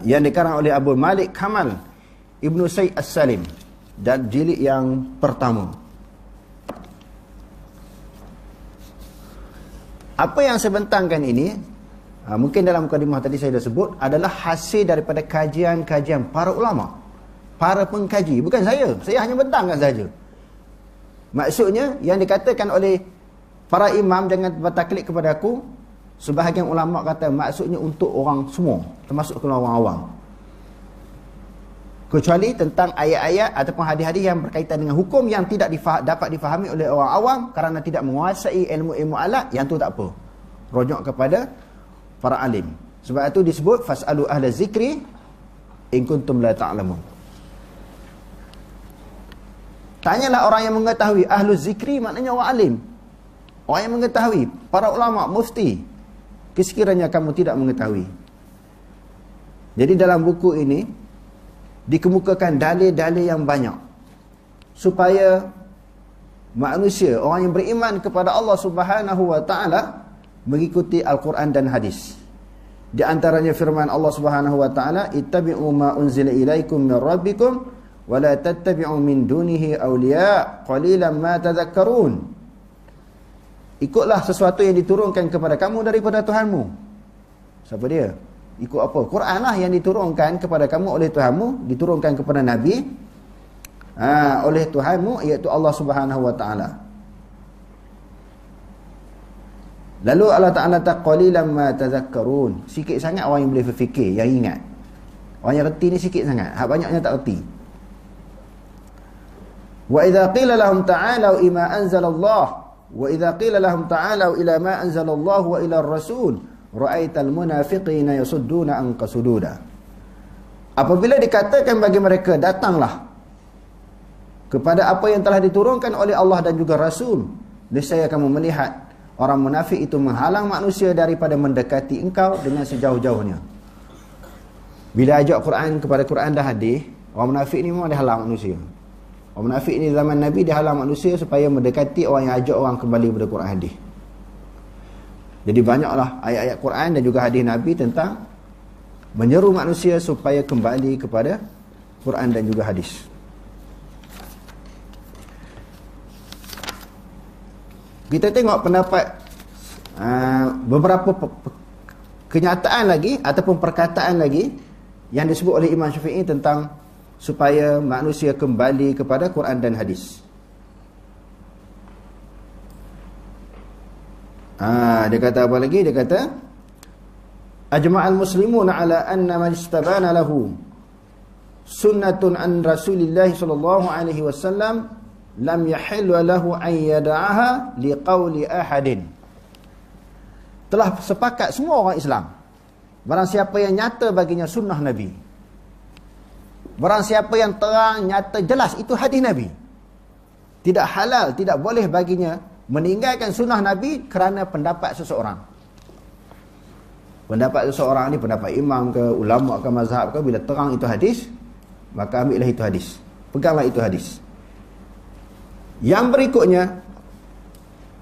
yang dikarang oleh Abu Malik Kamal Ibnu Sayyid As-Salim dan jilid yang pertama. Apa yang saya bentangkan ini, mungkin dalam mukadimah tadi saya dah sebut, adalah hasil daripada kajian-kajian para ulama, para pengkaji, bukan saya hanya bentangkan saja. Maksudnya yang dikatakan oleh para imam jangan bertaklid kepada aku, sebahagian ulama kata maksudnya untuk orang semua, termasuk kalau orang awam. Kecuali tentang ayat-ayat ataupun hadis-hadis yang berkaitan dengan hukum yang tidak dapat difahami oleh orang awam kerana tidak menguasai ilmu-ilmu alat, yang tu tak apa. Rujuk kepada para alim. Sebab itu disebut fasalu ahla zikri in kuntum la ta'lamun. Tanyalah orang yang mengetahui. Ahlu zikri maknanya orang alim, orang yang mengetahui, para ulama, mufti, sekiranya kamu tidak mengetahui. Jadi dalam buku ini dikemukakan dalil-dalil yang banyak supaya manusia, orang yang beriman kepada Allah Subhanahu wa taala, mengikuti Al-Quran dan hadis. Di antaranya firman Allah Subhanahu wa taala, ittabi'u ma unzila ilaikum min rabbikum wa la tattabi'u min dunihi awliya qalilan ma tadhakkarun. Ikutlah sesuatu yang diturunkan kepada kamu daripada Tuhanmu. Siapa dia? Ikut apa? Quran lah yang diturunkan kepada kamu oleh Tuhanmu, diturunkan kepada Nabi oleh Tuhanmu, iaitu Allah Subhanahu wa taala. Lalu Allah Ta'ala tak qalilan ma tadhakkarun. Sikit sangat orang yang boleh berfikir, yang ingat. Orang yang reti ni sikit sangat, hak banyaknya tak reti. Wa idza qila lahum ta'alu ila anzalallah wa idza qila lahum ta'alu ila ma anzalallahu wa ila ar-rasul ra'aital munafiqina yasudduna anka sududa. Apabila dikatakan bagi mereka, datanglah kepada apa yang telah diturunkan oleh Allah dan juga Rasul, nescaya kamu melihat orang munafik itu menghalang manusia daripada mendekati engkau dengan sejauh-jauhnya. Bila ajak Quran kepada Quran dah hadis, orang munafik ni memang dia halang manusia. Orang munafik ni zaman Nabi dia halang manusia supaya mendekati orang yang ajak orang kembali kepada Quran hadis. Jadi banyaklah ayat-ayat Quran dan juga hadis Nabi tentang menyeru manusia supaya kembali kepada Quran dan juga hadis. Kita tengok pendapat beberapa kenyataan lagi ataupun perkataan lagi yang disebut oleh Imam Syafi'i tentang supaya manusia kembali kepada Quran dan hadis. Dia kata apa lagi? Dia kata ajma'al muslimuna ala anna man istabana lahu sunnatun an Rasulillah sallallahu alaihi wasallam lam yahillu lahu an yada'aha liqauli ahadin. Telah sepakat semua orang Islam, barang siapa yang nyata baginya sunnah Nabi, barang siapa yang terang, nyata, jelas itu hadis Nabi, tidak halal, tidak boleh baginya meninggalkan sunnah Nabi kerana pendapat seseorang. Pendapat seseorang ni pendapat imam ke, ulama ke, mazhab ke, bila terang itu hadis, maka ambillah itu hadis, peganglah itu hadis. Yang berikutnya,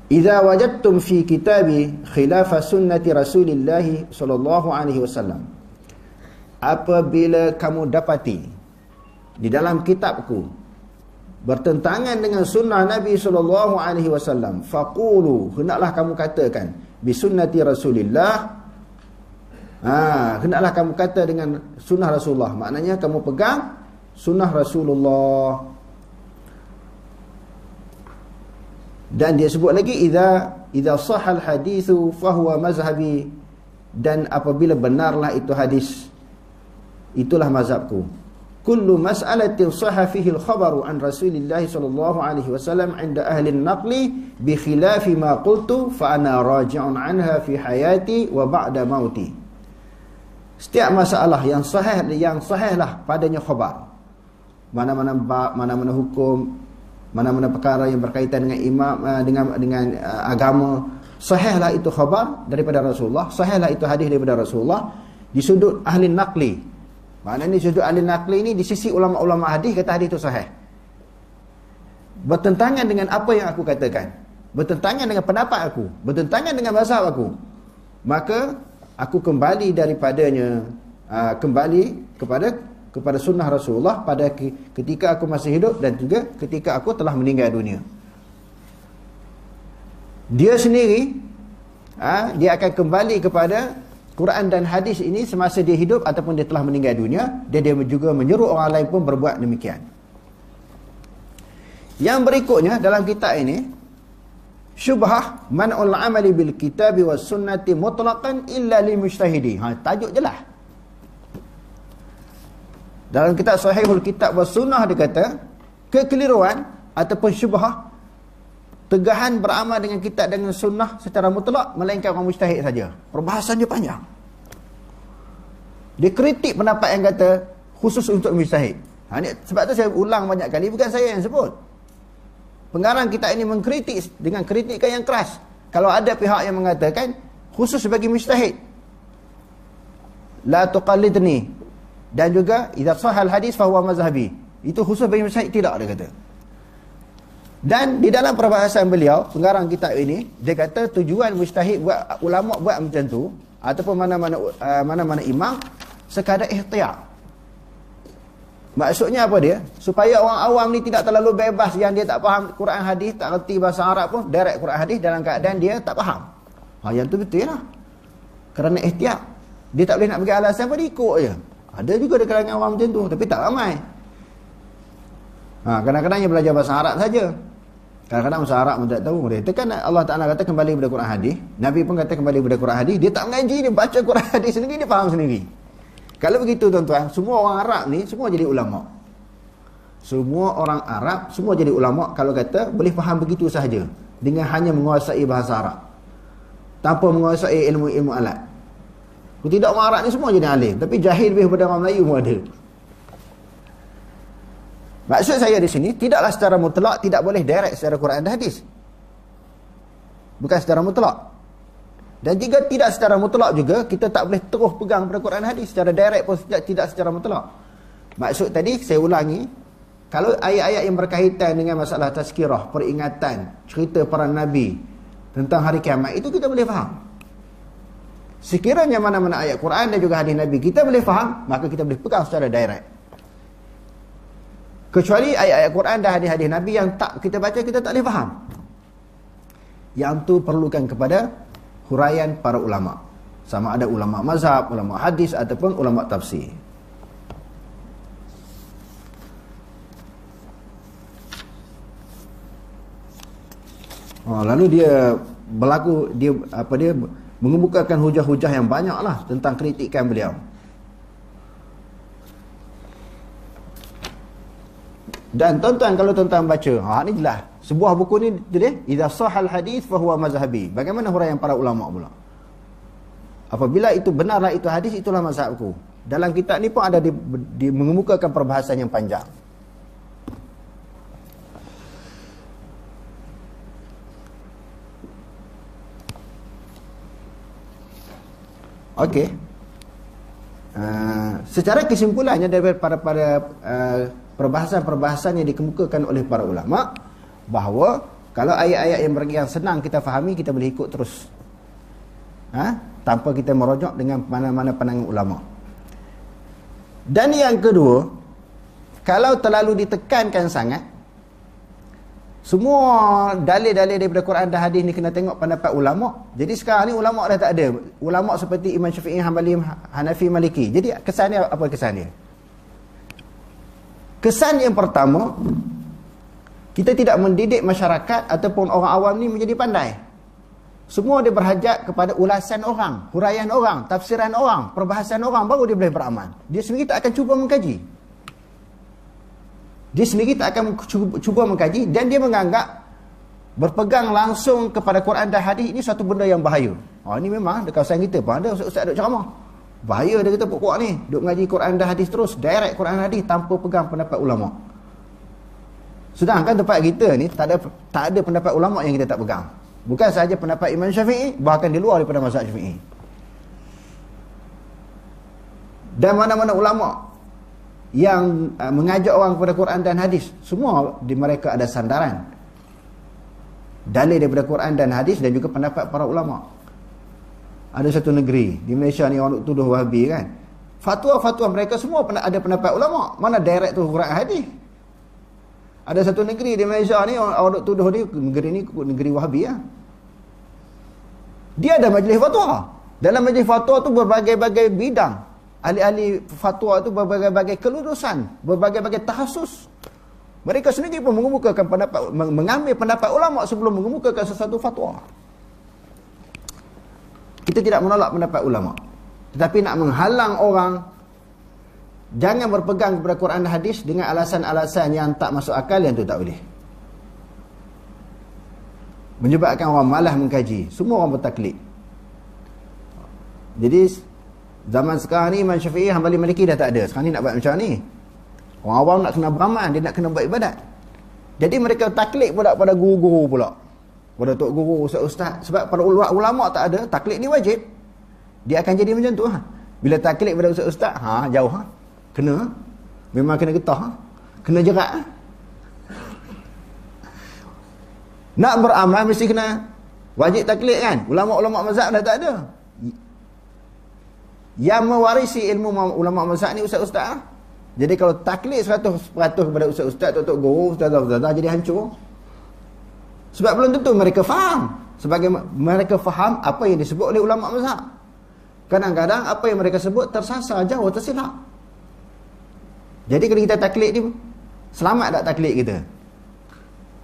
idza wajadtum fi kitabi khilafa sunnati Rasulillah sallallahu alaihi wasallam, apabila kamu dapati di dalam kitabku bertentangan dengan sunnah Nabi sallallahu alaihi wasallam, faqulu, hendaklah kamu katakan bi sunnati Rasulillah, Hendaklah kamu kata dengan sunnah Rasulullah. Maknanya kamu pegang sunnah Rasulullah. Dan dia sebut lagi idza sahal hadithu fahuwa mazhabi, dan apabila benarlah itu hadis, itulah mazhabku. Kullu mas'alatin sahha fihi al-khabaru an Rasulillah sallallahu alaihi wasallam 'inda ahli an-naqli bi khilafi ma qultu fa ana raji'un anha fi hayati wa ba'da mauti. Setiap masalah yang sahihlah padanya khabar. Mana-mana bab, mana-mana hukum, mana-mana perkara yang berkaitan dengan imam, dengan agama, sahihlah itu khabar daripada Rasulullah, sahihlah itu hadis daripada Rasulullah di sudut ahli naqli. Maknanya sudut ahli naqli ini di sisi ulama-ulama hadis kata hadis itu sahih. Bertentangan dengan apa yang aku katakan, bertentangan dengan pendapat aku, bertentangan dengan mazhab aku, maka aku kembali daripadanya, kembali kepada sunnah Rasulullah pada ketika aku masih hidup dan juga ketika aku telah meninggal dunia. Dia sendiri dia akan kembali kepada Quran dan hadis ini semasa dia hidup ataupun dia telah meninggal dunia, dan dia juga menyeru orang lain pun berbuat demikian. Yang berikutnya dalam kitab ini, syubhah man'ul amali bil kitabi was sunnati mutlaqan illa lil mujtahidi. Tajuk jelas. Dalam kitab Sahihul Kitab was Sunnah dia kata, kekeliruan ataupun syubhah, tegahan beramal dengan kitab dengan sunnah secara mutlak melainkan orang mujtahid saja. Perbahasan dia panjang. Dia kritik pendapat yang kata khusus untuk mujtahid. Sebab tu saya ulang banyak kali, bukan saya yang sebut. Pengarang kitab ini mengkritik dengan kritikan yang keras kalau ada pihak yang mengatakan khusus bagi mujtahid. La tuqallidni, dan juga idza sahal hadis fa huwa mazhabi. Itu khusus bagi mujtahid, tidak, dia kata. Dan di dalam perbahasan beliau, pengarang kitab ini, dia kata tujuan mujtahid buat ulama buat macam tu ataupun mana-mana imam sekadar ihtiyat. Maksudnya apa dia? Supaya orang awam ni tidak terlalu bebas, yang dia tak faham Quran hadis, tak reti bahasa Arab pun direct Quran hadis dalam keadaan dia tak faham. Yang tu betul lah. Kerana ihtiyat. Dia tak boleh nak bagi alasan pun, dia ikut je. Ada juga di kalangan awam macam tu, tapi tak ramai. Kadang-kadang dia belajar bahasa Arab saja. Kadang-kadang bahasa Arab pun tak tahu. Dia kan Allah Ta'ala kata kembali kepada Quran hadis. Nabi pun kata kembali kepada Quran hadis. Dia tak mengaji, dia baca Quran hadis sendiri, dia faham sendiri. Kalau begitu tuan-tuan, semua orang Arab ni semua jadi ulama. Semua orang Arab semua jadi ulama kalau kata boleh faham begitu sahaja dengan hanya menguasai bahasa Arab, tanpa menguasai ilmu-ilmu alat. Tidak, orang Arab ni semua jadi alim, tapi jahil lebih daripada orang Melayu pun ada. Maksud saya di sini, tidaklah secara mutlak tidak boleh direct secara Quran dan hadis. Bukan secara mutlak. Dan jika tidak secara mutlak juga, kita tak boleh terus pegang pada Quran dan hadis secara direct pun tidak secara mutlak. Maksud tadi saya ulangi, kalau ayat-ayat yang berkaitan dengan masalah tazkirah, peringatan, cerita para nabi tentang hari kiamat, itu kita boleh faham. Sekiranya mana-mana ayat Quran dan juga hadis Nabi kita boleh faham, maka kita boleh pegang secara direct. Kecuali ayat-ayat Quran dan hadis-hadis Nabi yang tak kita baca, kita tak boleh faham. Yang tu perlukan kepada huraian para ulama. Sama ada ulama mazhab, ulama hadis ataupun ulama tafsir. Lalu dia mengemukakan hujah-hujah yang banyaklah tentang kritikan beliau. Dan tuan-tuan, kalau tuan-tuan baca, ni jelas. Sebuah buku ni dia, idza sahal hadis fa huwa mazhabi. Bagaimana huraian para ulama pula? Apabila itu benarlah itu hadis, itulah mazhabku. Dalam kitab ni pun ada di mengemukakan perbahasan yang panjang. Okey. Secara kesimpulannya daripada perbahasan-perbahasan yang dikemukakan oleh para ulama, bahawa kalau ayat-ayat yang senang kita fahami, kita boleh ikut terus, tanpa kita merujuk dengan mana-mana pandangan ulama. Dan yang kedua, kalau terlalu ditekankan sangat, Semua dalil-dalil daripada Quran dan hadis ni kena tengok pendapat ulama. Jadi sekarang ni ulama dah tak ada. Ulama seperti Imam Syafi'i, Hanbali, Hanafi, Maliki. Jadi kesan dia apa kesan dia? Kesan yang pertama, kita tidak mendidik masyarakat ataupun orang awam ni menjadi pandai. Semua dia berhajat kepada ulasan orang, huraian orang, tafsiran orang, perbahasan orang, baru dia boleh beramal. Dia sendiri tak akan cuba mengkaji. Dia sendiri tak akan cuba mengkaji, dan dia menganggap berpegang langsung kepada Quran dan hadis ini satu benda yang bahaya. Ini memang dekat kawasan kita pun ada ustaz-ustaz duk ceramah. Bahaya dia kata pokok ni, duk mengaji Quran dan hadis terus, direct Quran dan hadis tanpa pegang pendapat ulama. Sedangkan tempat kita ni tak ada pendapat ulama yang kita tak pegang. Bukan sahaja pendapat Imam Syafi'i, bahkan di luar daripada mazhab Syafi'i. Dan mana-mana ulama yang mengajak orang kepada Quran dan hadis, semua di mereka ada sandaran dalil daripada Quran dan hadis dan juga pendapat para ulama. Ada satu negeri di Malaysia ni orang tuduh Wahabi kan, fatwa-fatwa mereka semua ada pendapat ulama, mana direct tu Quran hadis. Ada satu negeri di Malaysia ni orang tuduh dia negeri ni negeri Wahabi ya. Dia ada majlis fatwa. Dalam majlis fatwa tu berbagai-bagai bidang, ahli-ahli fatwa itu berbagai-bagai kelulusan, berbagai-bagai tahasus. Mereka sendiri pun mengemukakan pendapat, mengambil pendapat ulama sebelum mengemukakan sesuatu fatwa. Kita tidak menolak pendapat ulama, tetapi nak menghalang orang jangan berpegang kepada Quran dan hadis dengan alasan-alasan yang tak masuk akal, yang tu tak boleh. Menyebabkan orang malas mengkaji, semua orang bertaklid. Jadi zaman sekarang ni Imam Syafi'i, Hanbali, Maliki dah tak ada. Sekarang ni nak buat macam ni. Orang awam nak kena beramal, dia nak kena buat ibadat. Jadi mereka taklid pula pada guru-guru pula, pada tok guru, ustaz-ustaz. Sebab pada ulama tak ada, taklid ni wajib. Dia akan jadi macam tu ha. Bila taklid pada ustaz-ustaz, jauh ha. Kena. Memang kena getah ha. Kena jerat ha. Nak beramal mesti kena wajib taklid kan. Ulama-ulama mazhab dah tak ada. Yang mewarisi ilmu ulama mazhab ni ustaz-ustaz. Jadi kalau taklid 100% kepada ustaz-ustaz, tok-tok guru, ustazah-ustazah, jadi hancur. Sebab belum tentu mereka faham. Sebagai mereka faham apa yang disebut oleh ulama mazhab. Kadang-kadang apa yang mereka sebut tersasar, jauh, tersilap. Jadi kalau kita taklid ni, selamat tak taklid kita?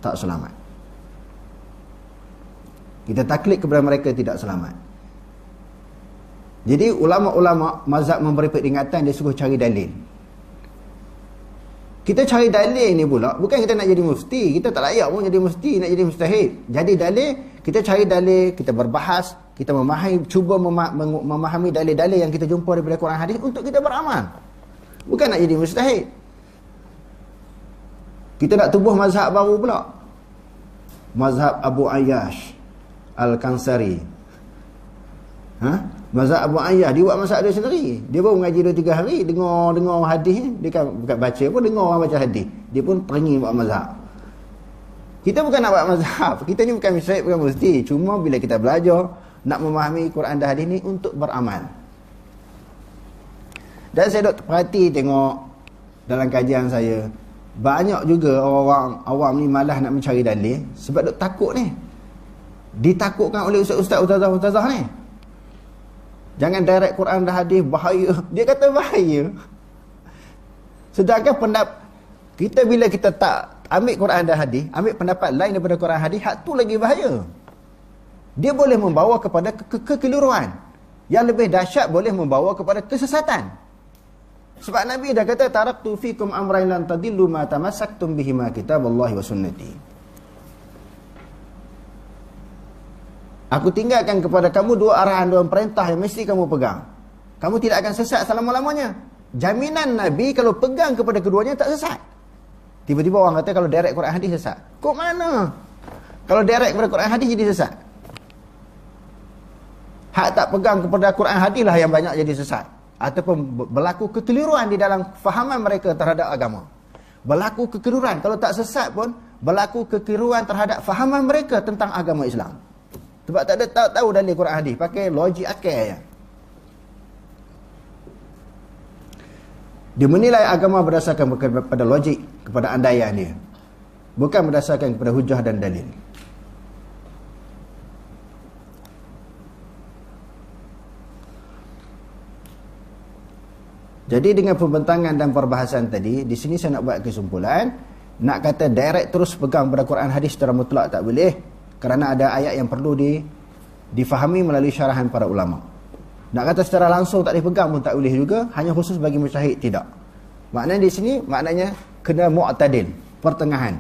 Tak selamat. Kita taklid kepada mereka tidak selamat. Jadi ulama-ulama mazhab memberi peringatan, dia suruh cari dalil. Kita cari dalil ni pula, bukan kita nak jadi mufti. Kita tak layak pun jadi mufti, nak jadi mustahid. Jadi dalil, kita cari dalil, kita berbahas, kita cuba memahami dalil-dalil yang kita jumpa daripada Quran hadis untuk kita beramal. Bukan nak jadi mustahid. Kita nak tubuh mazhab baru pula. Mazhab Abu Ayyash Al-Kansari. Mazhab Abu Ayyash, dia buat mazhab dia sendiri. Dia baru mengaji 2-3 hari, dengar hadis. Dia kan bukan baca pun, dengar orang baca hadis. Dia pun teringin buat mazhab. Kita bukan nak buat mazhab. Kita ni bukan mustahid, bukan mufti. Cuma bila kita belajar nak memahami Quran dan hadis ni untuk beramal. Dan saya duk perhati tengok dalam kajian saya, banyak juga orang awam ni malas nak mencari dalil sebab duk takut ni. Ditakutkan oleh ustaz-ustaz, ustazah-ustazah ni. Jangan direct Quran dan hadis, bahaya. Dia kata bahaya. Sedangkan kita bila kita tak ambil Quran dan hadis, ambil pendapat lain daripada Quran dan hadis, hak tu lagi bahaya. Dia boleh membawa kepada kekeliruan. Yang lebih dahsyat, boleh membawa kepada kesesatan. Sebab Nabi dah kata, taraktu fikum amrain lan tadillu ma tamassaktum bihima kitaballahi wa sunnati. Aku tinggalkan kepada kamu 2 arahan, 2 perintah yang mesti kamu pegang. Kamu tidak akan sesat selama-lamanya. Jaminan Nabi kalau pegang kepada keduanya tak sesat. Tiba-tiba orang kata kalau direct Quran hadis sesat. Kok mana? Kalau direct kepada Quran hadis jadi sesat. Hak tak pegang kepada Quran hadis lah yang banyak jadi sesat. Ataupun berlaku kekeliruan di dalam fahaman mereka terhadap agama. Berlaku kekeliruan. Kalau tak sesat pun, berlaku kekeliruan terhadap fahaman mereka tentang agama Islam. Sebab tak ada tahu dalil Quran hadis, pakai logik akal je. Dia menilai agama berdasarkan kepada logik, kepada andaian dia. bukan berdasarkan kepada hujah dan dalil. Jadi dengan pembentangan dan perbahasan tadi, di sini saya nak buat kesimpulan, nak kata direct terus pegang pada Quran hadis secara mutlak tak boleh, kerana ada ayat yang perlu difahami melalui syarahan para ulama. Nak kata secara langsung tak dipegang pun tak boleh juga, hanya khusus bagi mujtahid tidak. Maknanya di sini maknanya kena mu'tadil, pertengahan.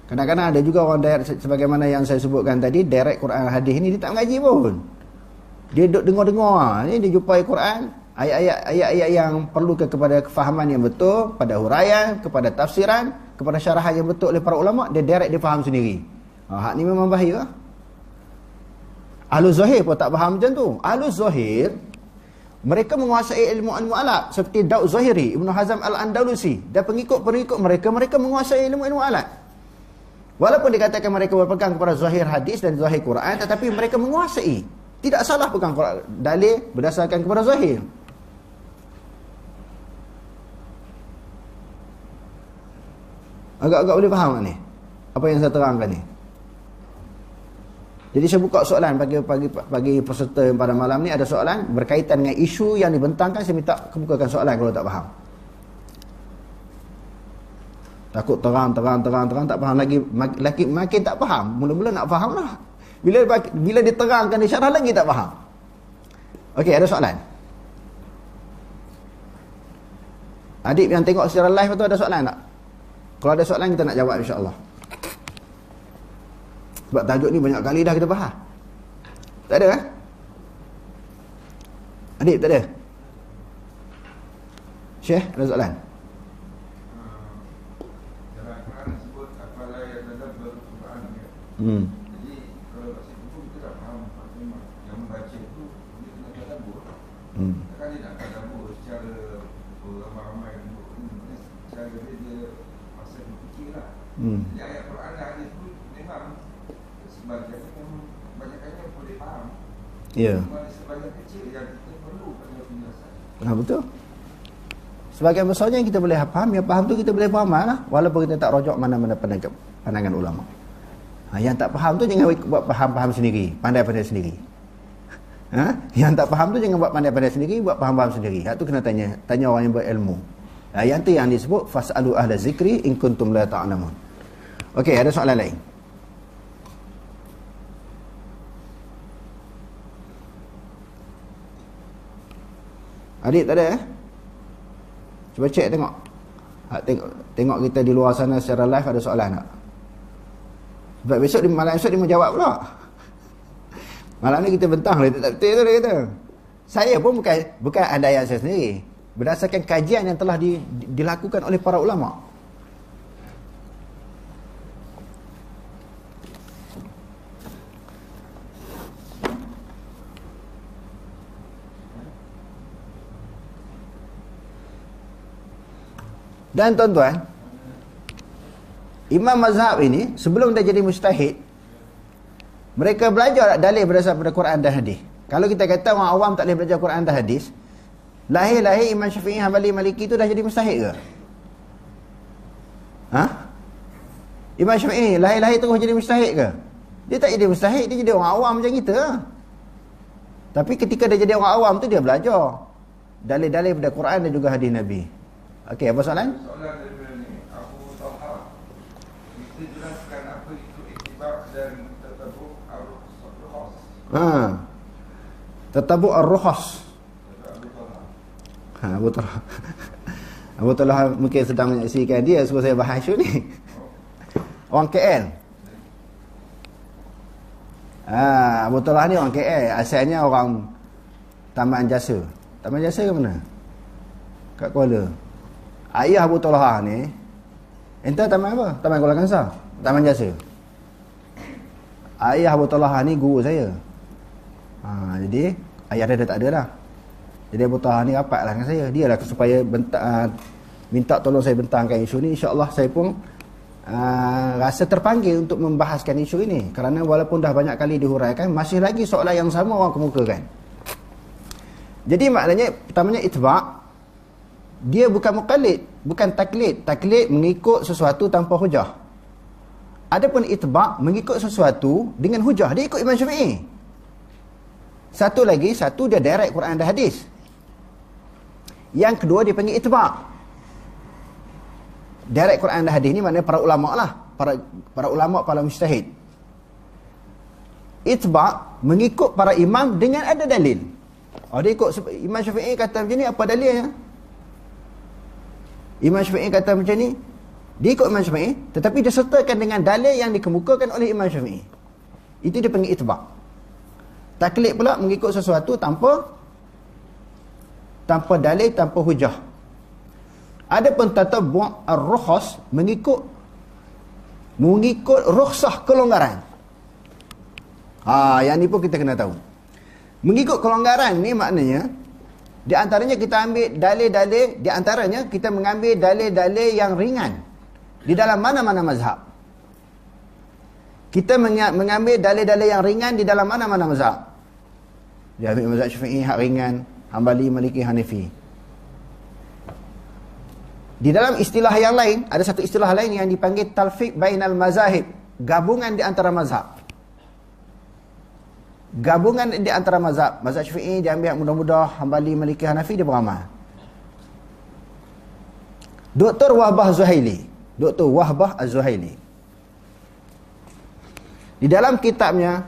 Kadang-kadang ada juga orang direct, sebagaimana yang saya sebutkan tadi, direct Quran hadis ni dia tak mengaji pun. Dia duduk dengar-dengar, ni dia jumpai Quran, ayat-ayat yang perlu kepada kefahaman yang betul, pada huraian, kepada tafsiran, kepada syarahan yang betul oleh para ulama, dia direct dia faham sendiri. Hak ni memang bahaya. Ahlul Zahir pun tak faham macam tu. Ahlul Zahir, mereka menguasai ilmu al-mu'alaq seperti Daud Zahiri, Ibn Hazm al-Andalusi dan pengikut-pengikut mereka menguasai ilmu al-mu'alaq. Walaupun dikatakan mereka berpegang kepada zahir hadis dan zahir Quran, tetapi mereka menguasai. Tidak salah pegang dalil berdasarkan kepada zahir. Agak-agak boleh faham tak ni? Apa yang saya terangkan ni? Jadi saya buka soalan bagi peserta pada malam ni. Ada soalan berkaitan dengan isu yang dibentangkan. Saya minta kebukakan soalan kalau tak faham. Takut terang tak faham lagi, makin tak faham. Mula-mula nak faham lah. Bila diterangkan disyarah lagi tak faham. Okey, ada soalan? Adik yang tengok secara live tu ada soalan tak? Kalau ada soalan kita nak jawab insya-Allah. Sebab tajuk ni banyak kali dah kita bahas. Tak ada kan? Adik tak ada? Syekh ada soalan? Dalam Quran sebut apalah yang dalam Quran. Jadi kalau baca buku kita tak faham maksudnya yang membaca itu dia kena tadabbur. Takkan dia nak tadabbur secara ramai-ramai secara dia masa berfikirlah. Jadi ayat Quran dan hadis itu memang sebagiannya banyaknya boleh faham. Ya. Cuma sebagian kecil yang kita perlu pada penjelasan. Betul. Sebagian besarnya yang kita boleh faham, yang faham tu kita boleh faham lah, walaupun kita tak rojok mana-mana pandangan ulama. Yang tak faham tu jangan buat faham-faham sendiri, pandai-pandai sendiri. Yang tak faham tu jangan buat pandai-pandai sendiri, buat faham-faham sendiri. Hak tu kena tanya orang yang berilmu. Yang tu yang disebut fasalu ahla zikri in kuntum la ta'lamun. Okey, ada soalan lain? Adik tak ada Cuba cek tengok. Tengok kita di luar sana secara live ada soalan tak? Sebab malam esok dia menjawab pula. Malam ni kita bentang dia tak betul tu dia kata. Saya pun bukan andaian saya sendiri. Berdasarkan kajian yang telah dilakukan oleh para ulama. Dan tuan-tuan, imam mazhab ini sebelum dia jadi mujtahid, mereka belajar dalil berdasarkan Quran dan hadis. Kalau kita kata orang awam tak boleh belajar Quran dan hadis, lahir Imam Syafi'i, Hambali, Maliki tu dah jadi mujtahid ke? Imam Syafi'i lahir terus jadi mujtahid ke? Dia tak jadi mujtahid, dia jadi orang awam macam kita. Tapi ketika dia jadi orang awam tu dia belajar dalil-dalil pada Quran dan juga hadis Nabi. Okey, apa soalan? Soalan daripada ni, Abu Talha. Kita jelaskan apa itu iktibar dan tatabu' ar-rukhas. Tatabu' ar-rukhas. Abu Talha. Abu Talha mungkin sedang menyaksikan dia suruh saya bahas isu ni. Orang KL. Abu Talha ni orang KL, asalnya orang Taman Jasa. Taman Jasa ke mana? Kat Kuala. Ayah Abu Talha ni entah taman apa? Taman Kuala Kangsar, Taman Jasa. Ayah Abu Talha ni guru saya. Jadi ayah dia dah tak ada dah. Jadi Abu Talha ni rapatlah dengan saya. Dia lah supaya minta tolong saya bentangkan isu ni. InsyaAllah saya pun rasa terpanggil untuk membahaskan isu ini. Kerana walaupun dah banyak kali dihuraikan, masih lagi soalan yang sama orang kemukakan. Jadi maknanya pertamanya itba'. dia bukan muqallid, bukan taklid. Taklid mengikut sesuatu tanpa hujah. Adapun itba' mengikut sesuatu dengan hujah. Dia ikut Imam Syafi'i. Satu dia direct Quran dan hadis. Yang kedua dia panggil itba'. Direct Quran dan hadis ni maknanya para ulama lah. Para ulama, para mujtahid. Itba' mengikut para imam dengan ada dalil. Dia ikut Imam Syafi'i kata macam ni, apa dalilnya? Imam Syafi'i kata macam ni, dia ikut Imam Syafi'i, tetapi dia sertakan dengan dalil yang dikemukakan oleh Imam Syafi'i. Itu dia panggil itba'. Taklid pula mengikut sesuatu tanpa dalil, tanpa hujah. Adapun tatabbu' ar-rukhas mengikut rukhsah, kelonggaran. Yang ni pun kita kena tahu. Mengikut kelonggaran ni maknanya di antaranya kita ambil dalil-dalil, di antaranya kita mengambil dalil-dalil yang ringan di dalam mana-mana mazhab. Kita mengambil dalil-dalil yang ringan di dalam mana-mana mazhab. Dia ambil mazhab Syafi'i hak ringan, Hambali, Maliki, Hanafi. Di dalam istilah yang lain, ada satu istilah lain yang dipanggil talfiq bainal mazahib, gabungan di antara mazhab. Gabungan di antara mazhab. Mazhab Syafi'i dia ambil yang mudah-mudah, Hambali, Maliki, Hanafi dia beramal. Dr. Wahbah Az-Zuhaili di dalam kitabnya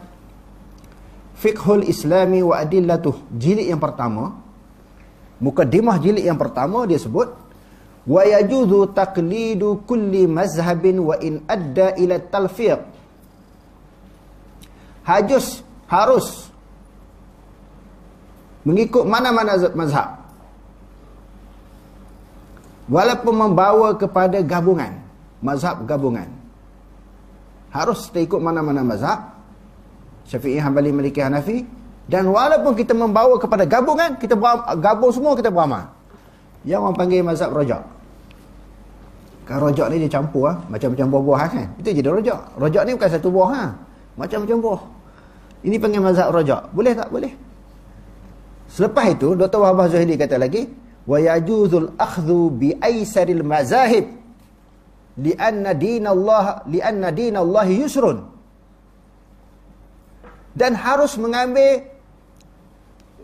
Fiqhul Islami wa Adillatuh, jilid yang pertama, mukaddimah jilid yang pertama, dia sebut wa yajuzu taqlidu kulli mazhabin wa in adda ila talfiq. Harus mengikut mana-mana mazhab, walaupun membawa kepada gabungan, mazhab gabungan. Harus kita ikut mana-mana mazhab, Syafi'i, Hambali, Maliki, Hanafi. Dan walaupun kita membawa kepada gabungan, kita gabung semua, kita beramal. Yang orang panggil mazhab rojak. Kan rojak ni dia campur macam-macam buah-buah kan. Itu jadi rojak. Rojak ni bukan satu buah macam-macam buah. Ini panggil mazhab rojak. Boleh tak? Boleh. Selepas itu Dr. Wahbah Az-Zuhaili kata lagi, wa yajuzul akhdhu bi aisaril mazahib lianna dinallahi yusrun. Dan harus mengambil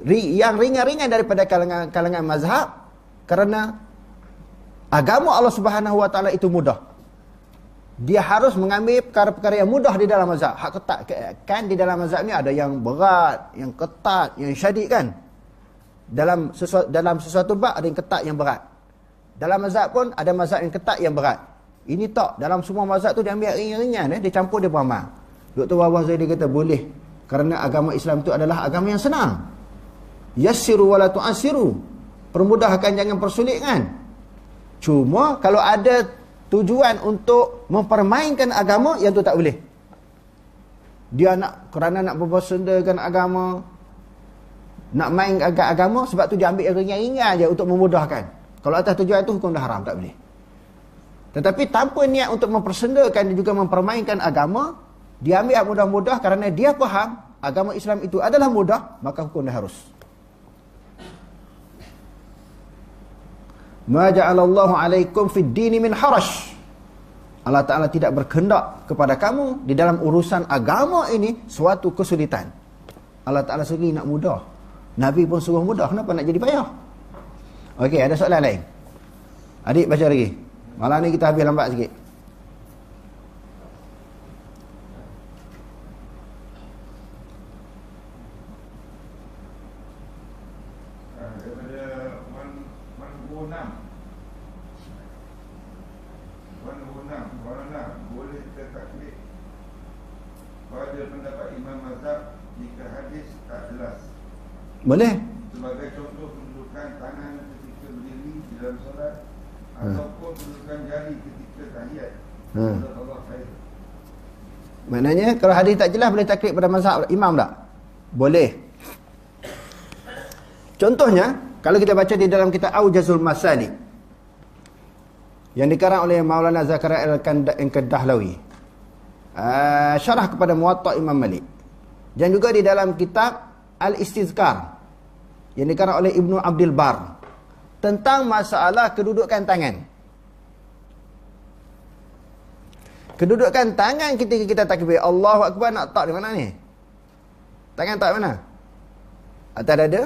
yang ringan-ringan daripada kalangan mazhab, kerana agama Allah Subhanahu wa taala itu mudah. Dia harus mengambil perkara-perkara yang mudah di dalam mazhab. Hak ketat kan, di dalam mazhab ni ada yang berat, yang ketat, yang syadid kan. Dalam sesuatu bab ada yang ketat, yang berat. Dalam mazhab pun ada mazhab yang ketat, yang berat. Ini tak, dalam semua mazhab tu dia ambil ringan-ringan, dia campur, dia beramal. Dr. Wahbah Zaidi kata boleh, kerana agama Islam itu adalah agama yang senang. Yassiru wala tu'assiru. Permudahkan, jangan persulitkan. Cuma kalau ada tujuan untuk mempermainkan agama, yang tu tak boleh. Dia kerana nak bersendakan agama, nak main agama, sebab tu dia ambil ringan-ringan je untuk memudahkan. Kalau atas tujuan tu, hukum dah haram, tak boleh. Tetapi tanpa niat untuk mempersendakan dan juga mempermainkan agama, dia ambil yang mudah-mudah kerana dia faham agama Islam itu adalah mudah, maka hukum dah harus. Ma ja'alallahu alaikum fid dini min harash. Allah Ta'ala tidak berkehendak kepada kamu di dalam urusan agama ini suatu kesulitan. Allah Ta'ala sendiri nak mudah. Nabi pun suruh mudah, kenapa nak jadi payah? Okey, ada soalan lain? Adik baca lagi. Malam ni kita habis lambat sikit. Boleh. Sebagai contoh kedudukan tangan ketika berdiri di dalam solat, ataupun kedudukan jari ketika tahiyat. Allah khair. Maknanya kalau hadis tak jelas, boleh taklid pada mazhab imam tak? Boleh. Contohnya, kalau kita baca di dalam kitab Aujazul Masalik yang dikarang oleh Maulana Zakaria Al-Dahlawi, syarah kepada Muwatta Imam Malik, dan juga di dalam kitab Al-Istizkar yang dikarang oleh Ibnu Abdul Bar, tentang masalah kedudukan tangan. Kedudukan tangan ketika kita takbir Allahu Akbar, nak tak di mana ni? Tangan tak mana? Atas dada,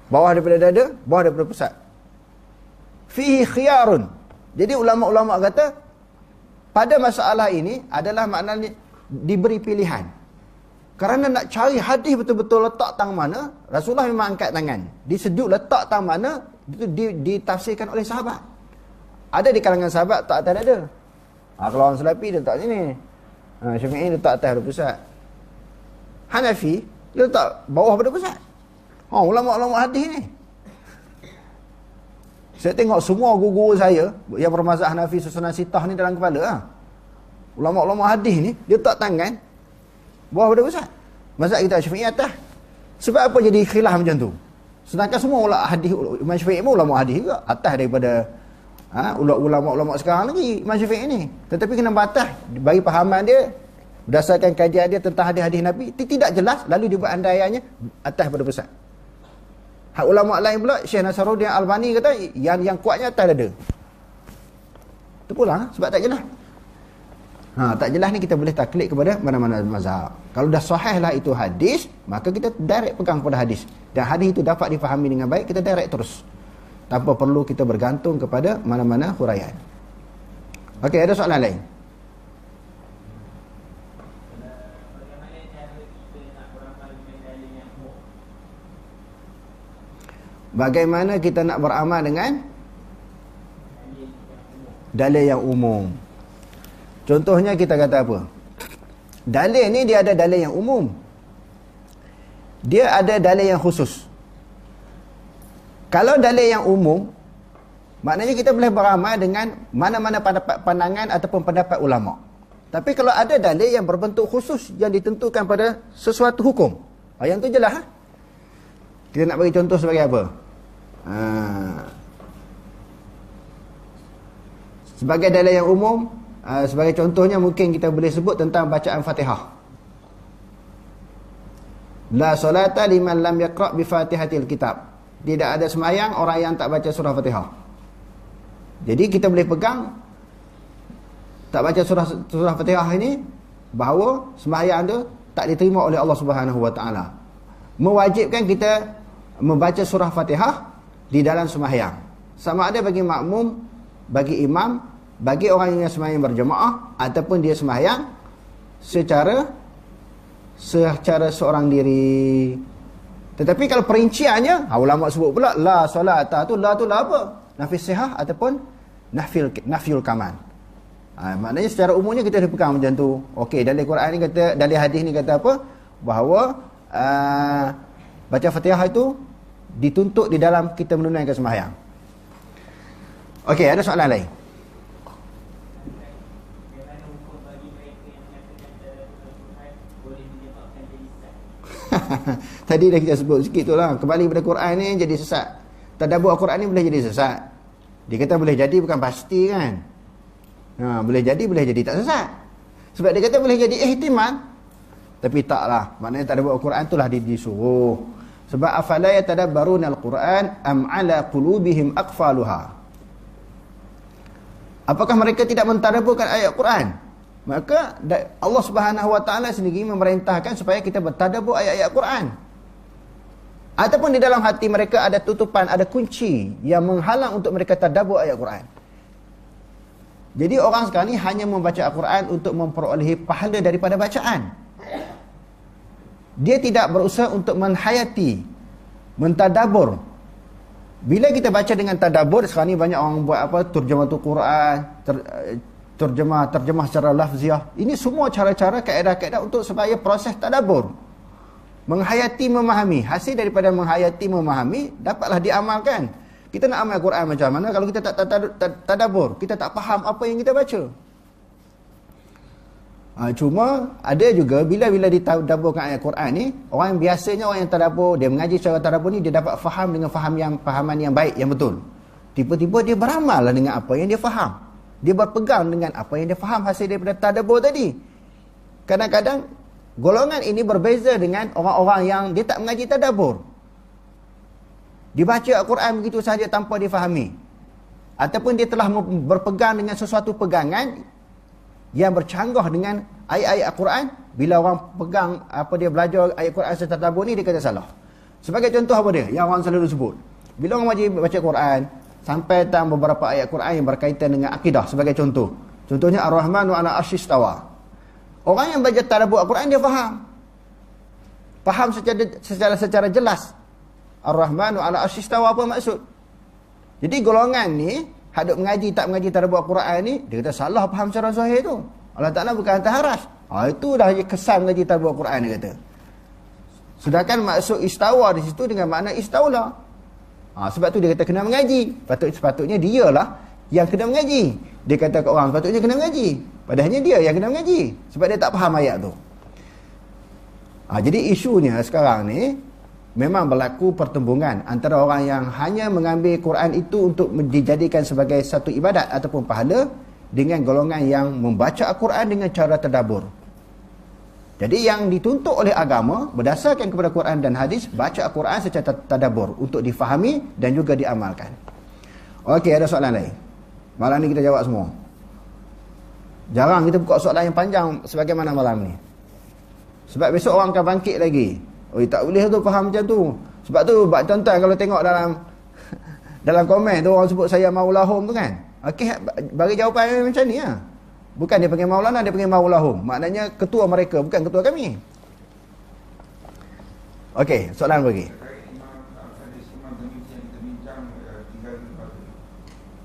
bawah daripada dada, bawah daripada pusat. Fihi khiyarun. Jadi ulama-ulama kata pada masalah ini adalah maknanya diberi pilihan. Kerana nak cari hadis betul-betul letak tang mana, Rasulullah memang angkat tangan. Disejuk letak tang mana, itu ditafsirkan oleh sahabat. Ada di kalangan sahabat tak atas dada. Kalau orang Salafi dia letak sini. Syafi'i letak atas pada pusat. Hanafi dia letak bawah pada pusat. Ulama-ulama hadis ni. Saya tengok semua guru-guru saya yang bermazhab Hanafi susunan sitah ni dalam kepala. Ulama-ulama hadis ni dia letak tangan bawah pada pusat. Mazhab kita Syafi'i atas. Sebab apa jadi khilaf macam tu? Sedangkan semua ulama hadis, Imam Syafi'i pun ulama hadis juga, atas daripada ulama-ulama sekarang lagi Imam Syafi'i ni. Tetapi kena batas bagi pahaman dia berdasarkan kajian dia tentang hadis-hadis Nabi tidak jelas, lalu dia buat andaiannya atas pada pusat. Hak ulama lain pula Syekh Nasaruddin Albani kata yang kuatnya atas dada. Itu pula sebab tak jelas. Tak jelas ni kita boleh taklid kepada mana-mana mazhab. Kalau dah sahih lah itu hadis, maka kita direct pegang pada hadis. Dan hadis itu dapat difahami dengan baik, kita direct terus. Tanpa perlu kita bergantung kepada mana-mana huraian. Okey, ada soalan lain? Bagaimana kita nak beramal dengan dalil yang umum? Contohnya kita kata apa? Dalil ni dia ada dalil yang umum. Dia ada dalil yang khusus. Kalau dalil yang umum, maknanya kita boleh beramal dengan mana-mana pandangan ataupun pendapat ulama. Tapi kalau ada dalil yang berbentuk khusus yang ditentukan pada sesuatu hukum, yang tu jelas. Kita nak bagi contoh sebagai apa? Sebagai dalil yang umum, sebagai contohnya mungkin kita boleh sebut tentang bacaan Fatihah. La solata liman lam yaqra' bi Fatihatil kitab. Tidak ada sembahyang orang yang tak baca surah Fatihah. Jadi kita boleh pegang tak baca surah Fatihah ini bahawa sembahyang tu tak diterima oleh Allah Subhanahu Wa Taala. Mewajibkan kita membaca surah Fatihah di dalam sembahyang. Sama ada bagi makmum, bagi imam, bagi orang yang sembahyang berjemaah ataupun dia sembahyang secara seorang diri. Tetapi kalau perinciannya, ulama sebut pula la solata tu, la tu la apa? Nafi sihah ataupun nafyul kamal. Maknanya secara umumnya kita dah pegang macam tu. Okey, dalil Quran ni kata, dalil hadis ni kata apa? Bahawa baca Fatihah itu dituntut di dalam kita menunaikan sembahyang. Okey, ada soalan lain? Tadi dah kita sebut sikit tu lah. Kembali pada Quran ni jadi sesat. Tadabbur Al-Quran ni boleh jadi sesat. Dia kata boleh jadi, bukan pasti kan. Boleh jadi tak sesat. Sebab dia kata boleh jadi ihtimal. Tapi taklah. Maknanya tadabbur Al-Quran tu lah disuruh. Sebab afala yatadabbaruna Al-Quran am ala qulubihim aqfaluha. Apakah mereka tidak mentadabburkan ayat Quran? Maka Allah Subhanahu Wa Taala sendiri memerintahkan supaya kita bertadabbur ayat-ayat Quran. Ataupun di dalam hati mereka ada tutupan, ada kunci yang menghalang untuk mereka tadabbur ayat Quran. Jadi orang sekarang ni hanya membaca Al-Quran untuk memperolehi pahala daripada bacaan. Dia tidak berusaha untuk menghayati, mentadabbur. Bila kita baca dengan tadabbur, sekarang ni banyak orang buat apa? Terjematul Quran, terjemah secara lafziah. Ini semua cara-cara, kaedah-kaedah untuk supaya proses tadabbur, menghayati, memahami. Hasil daripada menghayati, memahami dapatlah diamalkan. Kita nak amal Quran macam mana kalau kita tak tadabbur, kita tak faham apa yang kita baca. Cuma ada juga bila ditadabburkan ayat Quran ni, orang yang biasanya orang yang tadabbur, dia mengaji secara tadabbur ni, dia dapat faham dengan pahaman yang baik, yang betul. Tiba-tiba dia beramal lah dengan apa yang dia faham. Dia berpegang dengan apa yang dia faham hasil daripada tadabbur tadi. Kadang-kadang golongan ini berbeza dengan orang-orang yang dia tak mengaji tadabbur. dibaca Al-Quran begitu sahaja tanpa difahami, ataupun dia telah berpegang dengan sesuatu pegangan yang bercanggah dengan ayat-ayat Al-Quran, bila orang pegang dia belajar ayat Al-Quran secara tadabbur ni, dia kata salah. Sebagai contoh apa dia yang orang selalu sebut, bila orang wajib baca Quran sampai tentang beberapa ayat Quran yang berkaitan dengan akidah, sebagai contohnya Ar-Rahmanu 'ala arsy istawa. Orang yang belajar tadabbur Al-Quran, dia faham secara jelas Ar-Rahmanu 'ala arsy istawa apa maksud. Jadi golongan ni hadap mengaji tak mengaji tadabbur Al-Quran ni, dia kata salah faham secara zahir tu. Allah Ta'ala bukan atas aras. Itu dah kesan mengaji tadabbur Al-Quran, dia kata. Sedangkan maksud istawa di situ dengan makna istaula. Sebab tu dia kata kena mengaji. Sepatutnya dialah yang kena mengaji. Dia kata ke orang sepatutnya kena mengaji, padahalnya dia yang kena mengaji, sebab dia tak faham ayat tu. Jadi isunya sekarang ni memang berlaku pertembungan antara orang yang hanya mengambil Quran itu untuk dijadikan sebagai satu ibadat ataupun pahala, dengan golongan yang membaca Al-Quran dengan cara tadabbur. Jadi yang dituntut oleh agama berdasarkan kepada Quran dan hadis, baca Al-Quran secara tadabbur untuk difahami dan juga diamalkan. Okey, ada soalan lain? Malam ni kita jawab semua. Jarang kita buka soalan yang panjang sebagaimana malam ni. Sebab besok orang akan bangkit lagi. Tak boleh tu faham macam tu. Sebab tu tuan-tuan kalau tengok dalam komen tu orang sebut saya maulahum tu kan. Okey, bagi jawapan macam ni lah. Bukan dia panggil maulana, dia panggil maulahum. Maknanya ketua mereka, bukan ketua kami. Okey, soalan lagi.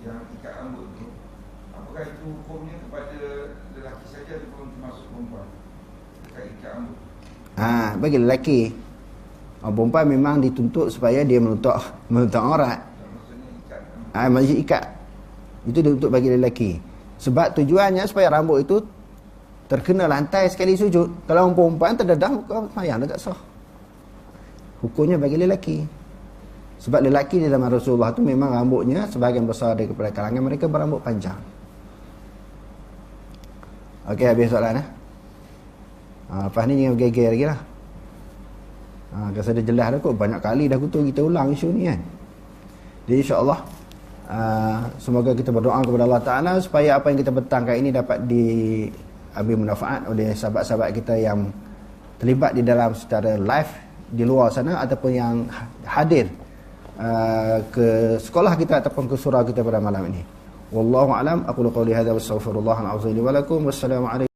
Yang ikat rambut tu, apakah itu hukumnya kepada lelaki saja ataupun termasuk perempuan? Ikat rambut. Bagi lelaki. Perempuan memang dituntut supaya dia menutup aurat. Maksudnya ikat. Itu dituntut bagi lelaki. Sebab tujuannya supaya rambut itu terkena lantai sekali sujud. Kalau orang perempuan terdedah, bukan semayang, dah tak sah. Hukumnya bagi lelaki. Sebab lelaki di zaman Rasulullah tu memang rambutnya sebahagian besar daripada kalangan mereka berambut panjang. Okey, habis soalan lepas ni jangan bergeger lagi lah. Rasa dah jelas dah kot. Banyak kali dah kutu kita ulang isu ni kan. Jadi insyaAllah semoga kita berdoa kepada Allah Ta'ala supaya apa yang kita betangkan ini dapat diambil manfaat oleh sahabat-sahabat kita yang terlibat di dalam secara live di luar sana, ataupun yang hadir ke sekolah kita ataupun ke surau kita pada malam ini. Wallahu a'lam. Aqulu qawli hadza wa astaghfirullahal azim li wa lakum. Wassalamu alaikum.